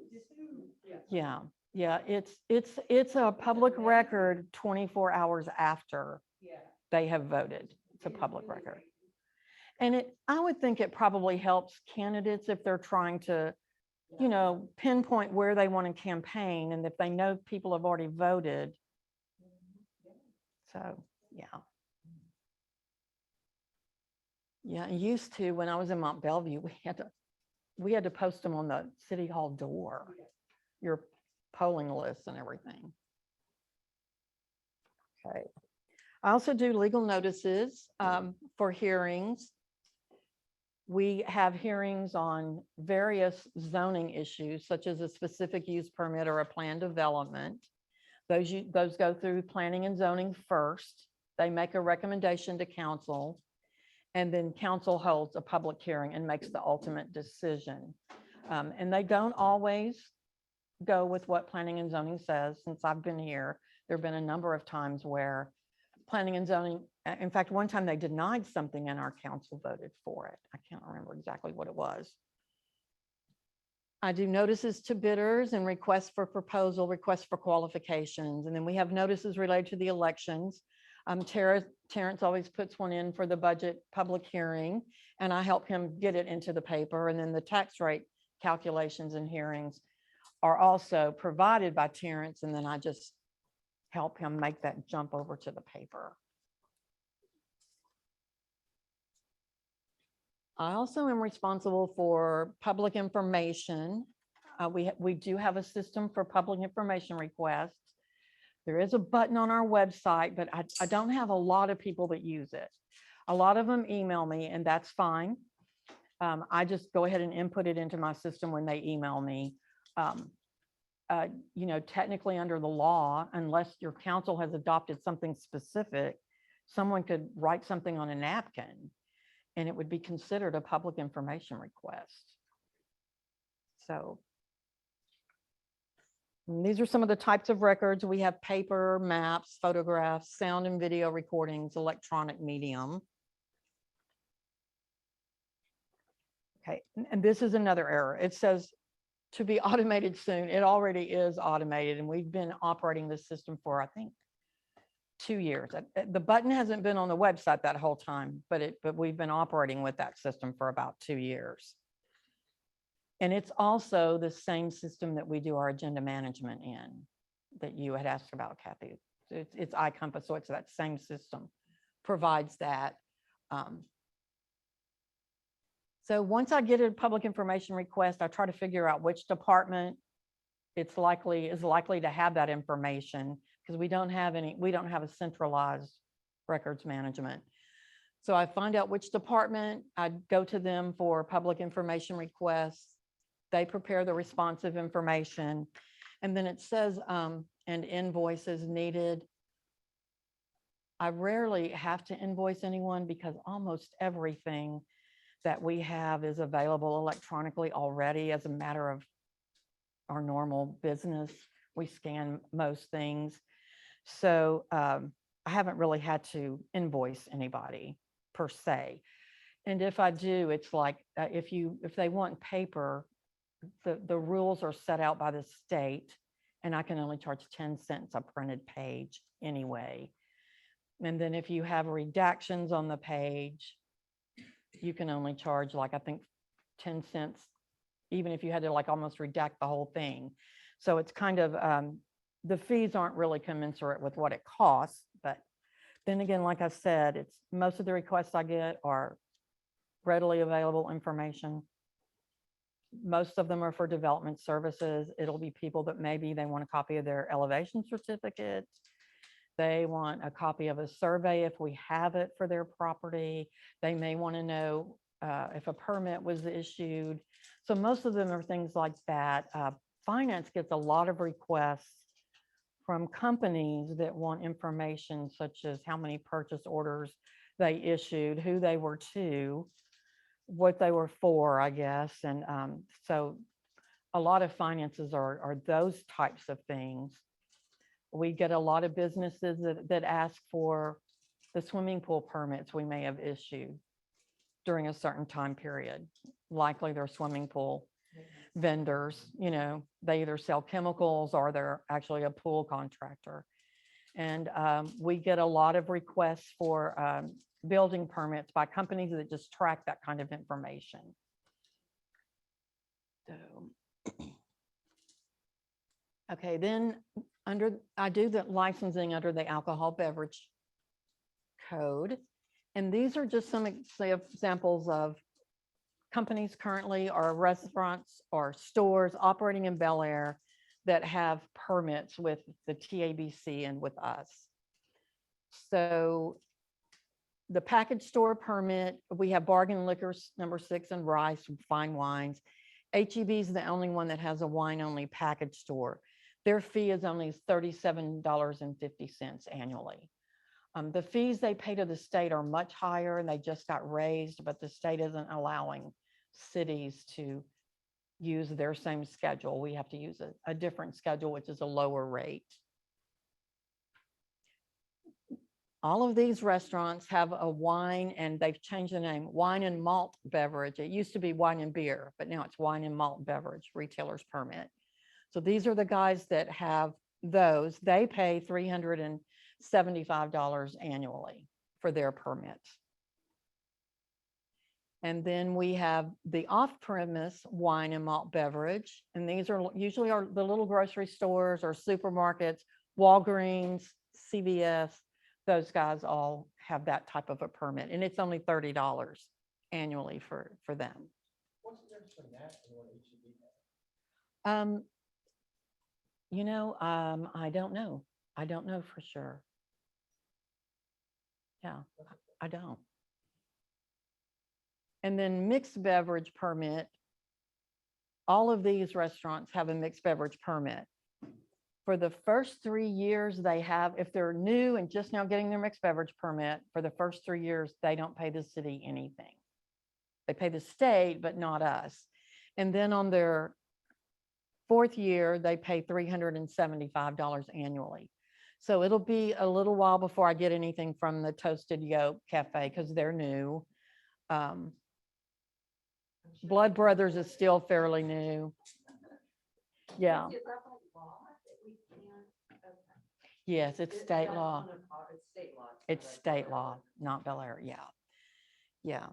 Yeah, yeah, it's a public record 24 hours after they have voted. It's a public record. And I would think it probably helps candidates if they're trying to, you know, pinpoint where they want to campaign, and if they know people have already voted. So, yeah. Yeah, and used to, when I was in Mont Bellevue, we had to post them on the city hall door, your polling lists and everything. Okay. I also do legal notices for hearings. We have hearings on various zoning issues, such as a specific use permit or a plan development. Those go through planning and zoning first. They make a recommendation to council, and then council holds a public hearing and makes the ultimate decision. And they don't always go with what planning and zoning says. Since I've been here, there have been a number of times where planning and zoning, in fact, one time they denied something and our council voted for it. I can't remember exactly what it was. I do notices to bidders and requests for proposal, requests for qualifications. And then we have notices related to the elections. Terrence always puts one in for the budget public hearing, and I help him get it into the paper. And then the tax rate calculations and hearings are also provided by Terrence, and then I just help him make that jump over to the paper. I also am responsible for public information. We do have a system for public information requests. There is a button on our website, but I don't have a lot of people that use it. A lot of them email me, and that's fine. I just go ahead and input it into my system when they email me. You know, technically under the law, unless your council has adopted something specific, someone could write something on a napkin and it would be considered a public information request. So these are some of the types of records. We have paper, maps, photographs, sound and video recordings, electronic medium. Okay, and this is another error. It says to be automated soon. It already is automated, and we've been operating this system for, I think, 2 years. The button hasn't been on the website that whole time, but we've been operating with that system for about 2 years. And it's also the same system that we do our agenda management in that you had asked about, Kathy. It's iCompass, so it's that same system provides that. So once I get a public information request, I try to figure out which department is likely to have that information, because we don't have a centralized records management. So I find out which department, I go to them for public information requests. They prepare the responsive information, and then it says, and invoices needed. I rarely have to invoice anyone because almost everything that we have is available electronically already as a matter of our normal business. We scan most things. So I haven't really had to invoice anybody per se. And if I do, it's like, if they want paper, the rules are set out by the state, and I can only charge 10 cents a printed page anyway. And then if you have redactions on the page, you can only charge, like, I think 10 cents, even if you had to like almost redact the whole thing. So it's kind of, the fees aren't really commensurate with what it costs. But then again, like I said, it's most of the requests I get are readily available information. Most of them are for development services. It'll be people that maybe they want a copy of their elevation certificate. They want a copy of a survey if we have it for their property. They may want to know if a permit was issued. So most of them are things like that. Finance gets a lot of requests from companies that want information such as how many purchase orders they issued, who they were to, what they were for, I guess. And so a lot of finances are those types of things. We get a lot of businesses that ask for the swimming pool permits we may have issued during a certain time period. Likely they're swimming pool vendors, they either sell chemicals or they're actually a pool contractor. And we get a lot of requests for building permits by companies that just track that kind of information. So, okay, then I do the licensing under the alcohol beverage code. And these are just some examples of companies currently, or restaurants or stores operating in Bellaire that have permits with the TABC and with us. So the package store permit, we have Bargain Liquors number 6 and Rice, fine wines. HEB is the only one that has a wine only package store. Their fee is only $37.50 annually. The fees they pay to the state are much higher, and they just got raised, but the state isn't allowing cities to use their same schedule. We have to use a different schedule, which is a lower rate. All of these restaurants have a wine, and they've changed the name, wine and malt beverage. It used to be wine and beer, but now it's wine and malt beverage retailer's permit. So these are the guys that have those. They pay $375 annually for their permits. And then we have the off-premise wine and malt beverage. And these are usually the little grocery stores or supermarkets, Walgreens, CVS, those guys all have that type of a permit. And it's only $30 annually for them. What's the difference between that and what HEB has? I don't know. I don't know for sure. Yeah, I don't. And then mixed beverage permit. All of these restaurants have a mixed beverage permit. For the first 3 years they have, if they're new and just now getting their mixed beverage permit, for the first 3 years, they don't pay the city anything. They pay the state, but not us. And then on their 4th year, they pay $375 annually. So it'll be a little while before I get anything from the Toasted Yolk Cafe because they're new. Blood Brothers is still fairly new. Yeah. Is that by law that we can't? Okay. Yes, it's state That's law. on it's state law. It's state law, not Bellaire. Yeah. Yeah.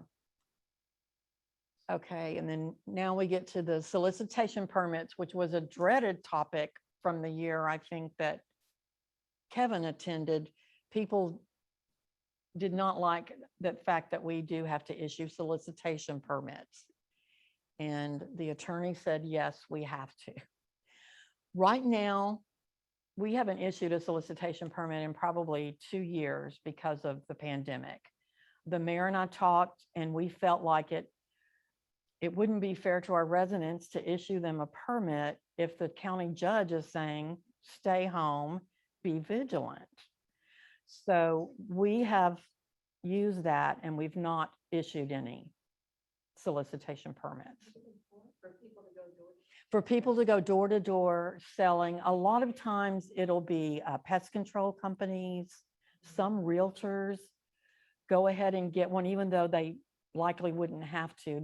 Okay, and then now we get to the solicitation permits, which was a dreaded topic from the year, I think, that Kevin attended. People did not like the fact that we do have to issue solicitation permits. And the attorney said, yes, we have to. Right now, we haven't issued a solicitation permit in probably 2 years because of the pandemic. The mayor and I talked, and we felt like it wouldn't be fair to our residents to issue them a permit if the county judge is saying, stay home, be vigilant. So we have used that, and we've not issued any solicitation permits. For people to go door to door selling. A lot of times it'll be pest control companies, some realtors go ahead and get one, even though they likely wouldn't have to.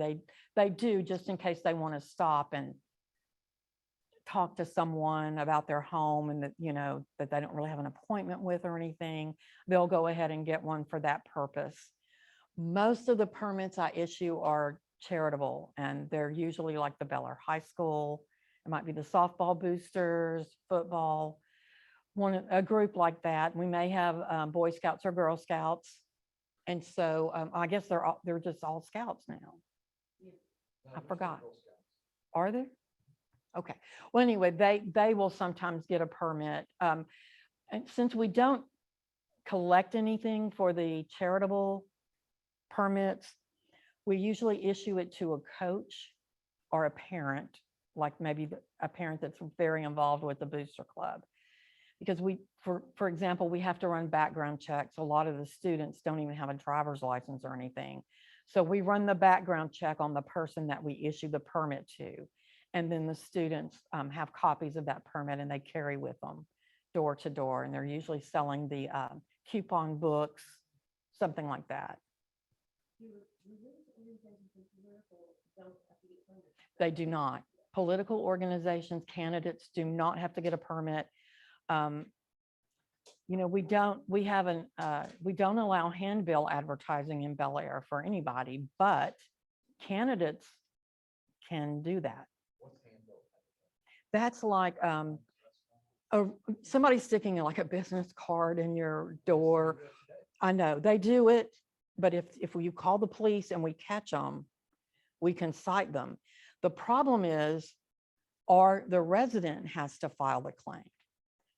They do, just in case they want to stop and talk to someone about their home and that, that they don't really have an appointment with or anything. They'll go ahead and get one for that purpose. Most of the permits I issue are charitable, and they're usually like the Bellaire High School. It might be the softball boosters, football, a group like that. We may have Boy Scouts or Girl Scouts. And so I guess they're just all Scouts now. I forgot. Are there? Okay. Well, anyway, they will sometimes get a permit. And since we don't collect anything for the charitable permits, we usually issue it to a coach or a parent, like maybe a parent that's very involved with the booster club. Because for example, we have to run background checks. A lot of the students don't even have a driver's license or anything. So we run the background check on the person that we issue the permit to. And then the students have copies of that permit, and they carry with them door to door, and they're usually selling the coupon books, something like that. They do not. Political organizations, candidates do not have to get a permit. You know, we don't allow handbill advertising in Bellaire for anybody, but candidates can do that. That's like somebody sticking like a business card in your door. I know they do it, but if you call the police and we catch them, we can cite them. The problem is, the resident has to file the claim.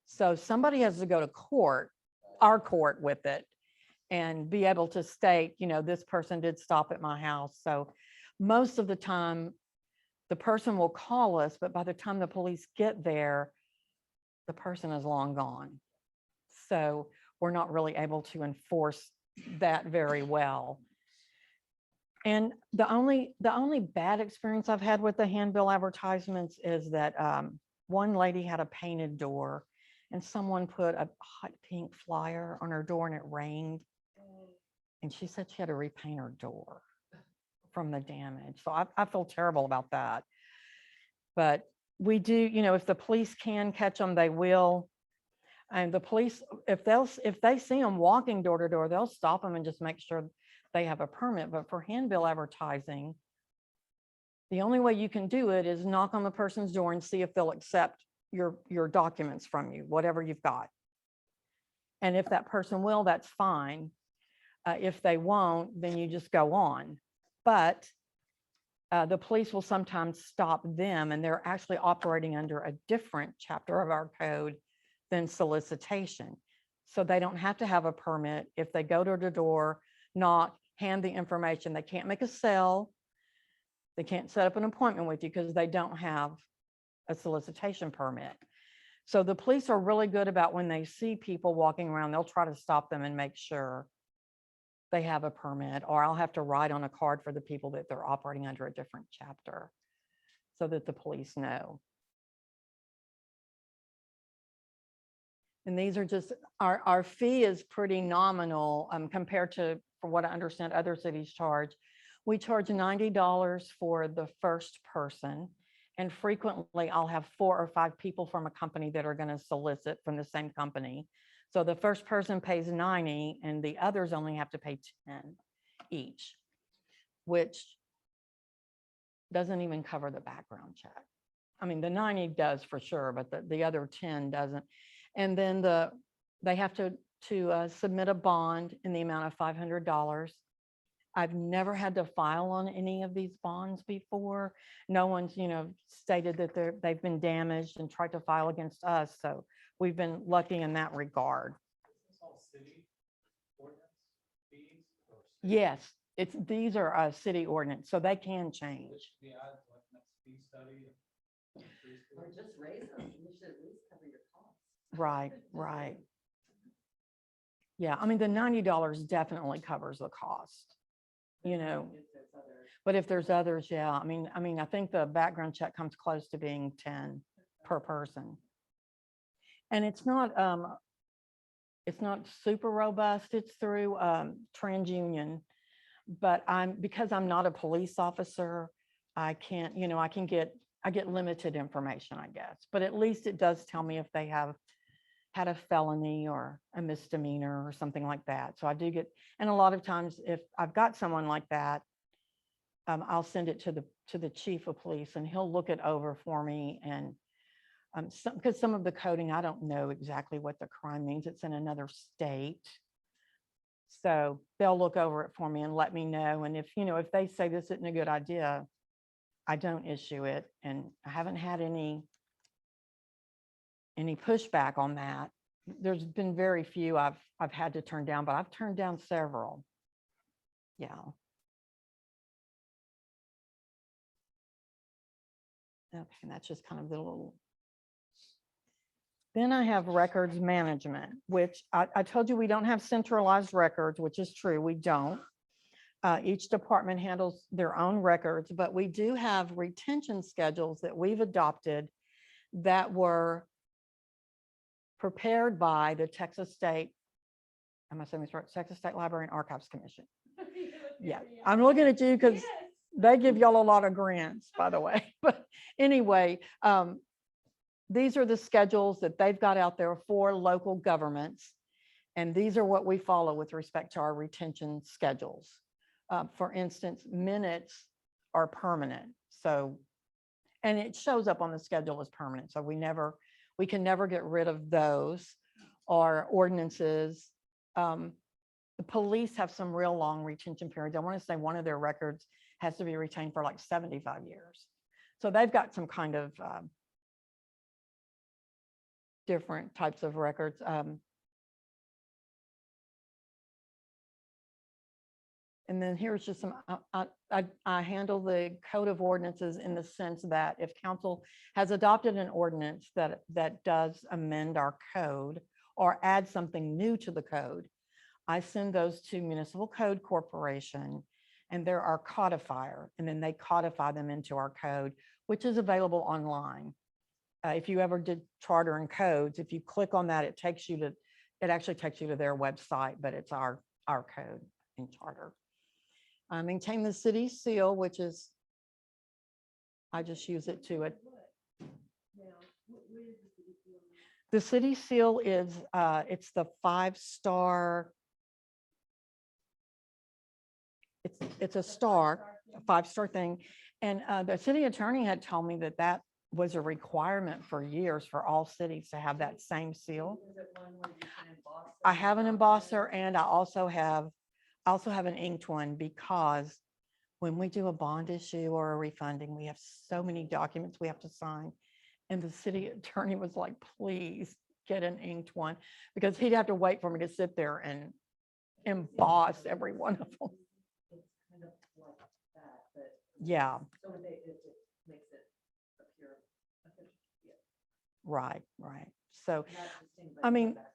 So somebody has to go to court, our court with it, and be able to state, you know, this person did stop at my house. So most of the time, the person will call us, but by the time the police get there, the person is long gone. So we're not really able to enforce that very well. And the only bad experience I've had with the handbill advertisements is that one lady had a painted door and someone put a hot pink flyer on her door and it rained. And she said she had to repaint her door from the damage. So I feel terrible about that. But we do, you know, if the police can catch them, they will. And the police, if they see them walking door to door, they'll stop them and just make sure they have a permit. But for handbill advertising, the only way you can do it is knock on the person's door and see if they'll accept your documents from you, whatever you've got. And if that person will, that's fine. If they won't, then you just go on. But the police will sometimes stop them, and they're actually operating under a different chapter of our code than solicitation. So they don't have to have a permit. If they go door to door, knock, hand the information, they can't make a sale. They can't set up an appointment with you because they don't have a solicitation permit. So the police are really good about when they see people walking around, they'll try to stop them and make sure they have a permit, or I'll have to write on a card for the people that they're operating under a different chapter so that the police know. And these are just, our fee is pretty nominal compared to, from what I understand, other cities charge. We charge $90 for the first person. And frequently I'll have 4 or 5 people from a company that are going to solicit from the same company. So the first person pays $90 and the others only have to pay $10 each, which doesn't even cover the background check. I mean, the $90 does for sure, but the other $10 doesn't. And then they have to submit a bond in the amount of $500. I've never had to file on any of these bonds before. No one's, you know, stated that they've been damaged and tried to file against us. So we've been lucky in that regard. Is this all city ordinance fees? Or city- Yes, these are city ordinance, so they can change. Which we add to like next fee study. and increase the- Or just raise them, you should at least cover your costs. Right, right. Yeah, I mean, the $90 definitely covers the cost, you know. If there's other- But if there's others, yeah, I mean, I think the background check comes close to being 10 per person. And it's not super robust. It's through TransUnion. But because I'm not a police officer, I can't, you know, I get limited information, I guess. But at least it does tell me if they have had a felony or a misdemeanor or something like that. So I do get, and a lot of times if I've got someone like that, I'll send it to the chief of police and he'll look it over for me. And because some of the coding, I don't know exactly what the crime means. It's in another state. So they'll look over it for me and let me know. And if they say this isn't a good idea, I don't issue it. And I haven't had any pushback on that. There's been very few I've had to turn down, but I've turned down several. Yeah. Okay, and that's just kind of the little. Then I have records management, which I told you we don't have centralized records, which is true, we don't. Each department handles their own records, but we do have retention schedules that we've adopted that were prepared by the Texas State, am I saying this right? Texas State Library and Archives Commission. Yeah, I'm looking at you because they give y'all a lot of grants, by the way. But anyway, these are the schedules that they've got out there for local governments. And these are what we follow with respect to our retention schedules. For instance, minutes are permanent. So, and it shows up on the schedule as permanent. So we can never get rid of those, or ordinances. The police have some real long retention periods. I want to say one of their records has to be retained for like 75 years. So they've got some kind of different types of records. And then here's just some, I handle the code of ordinances in the sense that if council has adopted an ordinance that does amend our code or add something new to the code, I send those to Municipal Code Corporation, and they're our codifier, and then they codify them into our code, which is available online. If you ever did charter and codes, if you click on that, it actually takes you to their website, but it's our code in charter. I maintain the city seal, which is, I just use it to it. The city seal is, it's the 5-star. It's a star, a 5-star thing. And the city attorney had told me that was a requirement for years for all cities to have that same seal. I have an embosser, and I also have an inked one, because when we do a bond issue or a refunding, we have so many documents we have to sign. And the city attorney was like, please get an inked one, because he'd have to wait for me to sit there and emboss every one of them. It's kind of like that, but. Yeah. So it makes it appear official. Right. So, Not distinct, I but mean, have access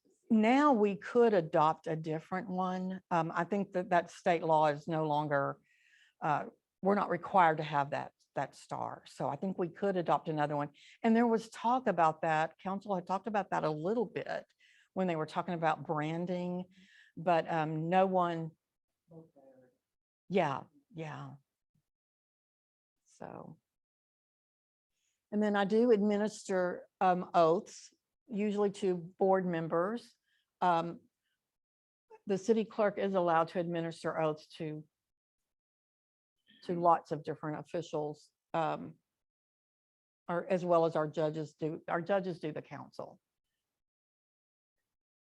to the seal. now we could adopt a different one. I think that state law is no longer, we're not required to have that star. So I think we could adopt another one. And there was talk about that. Council had talked about that a little bit when they were talking about branding, but no one. Yeah. So. And then I do administer oaths, usually to board members. The city clerk is allowed to administer oaths to lots of different officials, or as well as our judges do. Our judges do the council.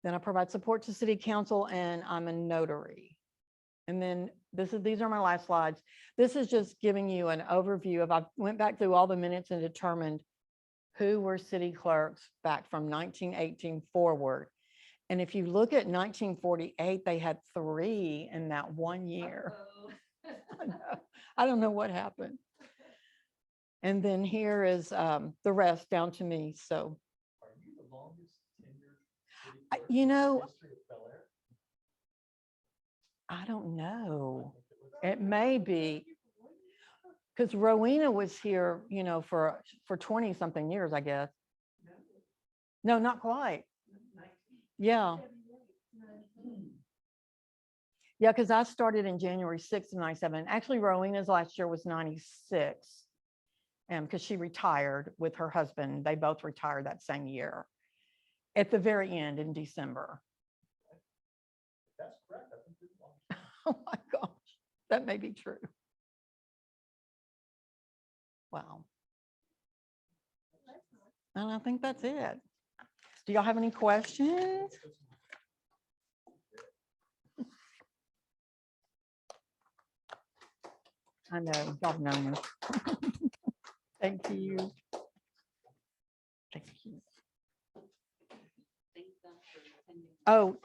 Then I provide support to city council, and I'm a notary. And then these are my last slides. This is just giving you an overview of, I went back through all the minutes and determined who were city clerks back from 1918 forward. And if you look at 1948, they had 3 in that one year. I don't know what happened. And then here is the rest down to me. So, Are you the longest tenured city I- clerk you in the know, history of Bellaire? I don't know. It may be, because Rowena was here, for 20 something years, I guess. No, not quite. Yeah. Yeah, because I started in January 6th of 97. Actually, Rowena's last year was 96. And because she retired with her husband, they both retired that same year at the very end in December. That's correct. I think you're the longest. Oh my gosh, that may be true. Wow. And I think that's it. Do y'all have any questions? I know, y'all know me. Thank you. Thank you. Oh,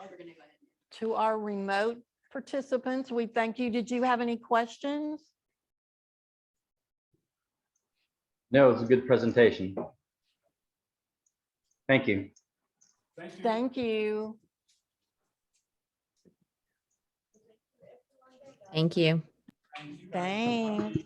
to our remote participants, we thank you. Did you have any questions? No, it was a good presentation. Thank you. Thank you. Thank you. Thanks.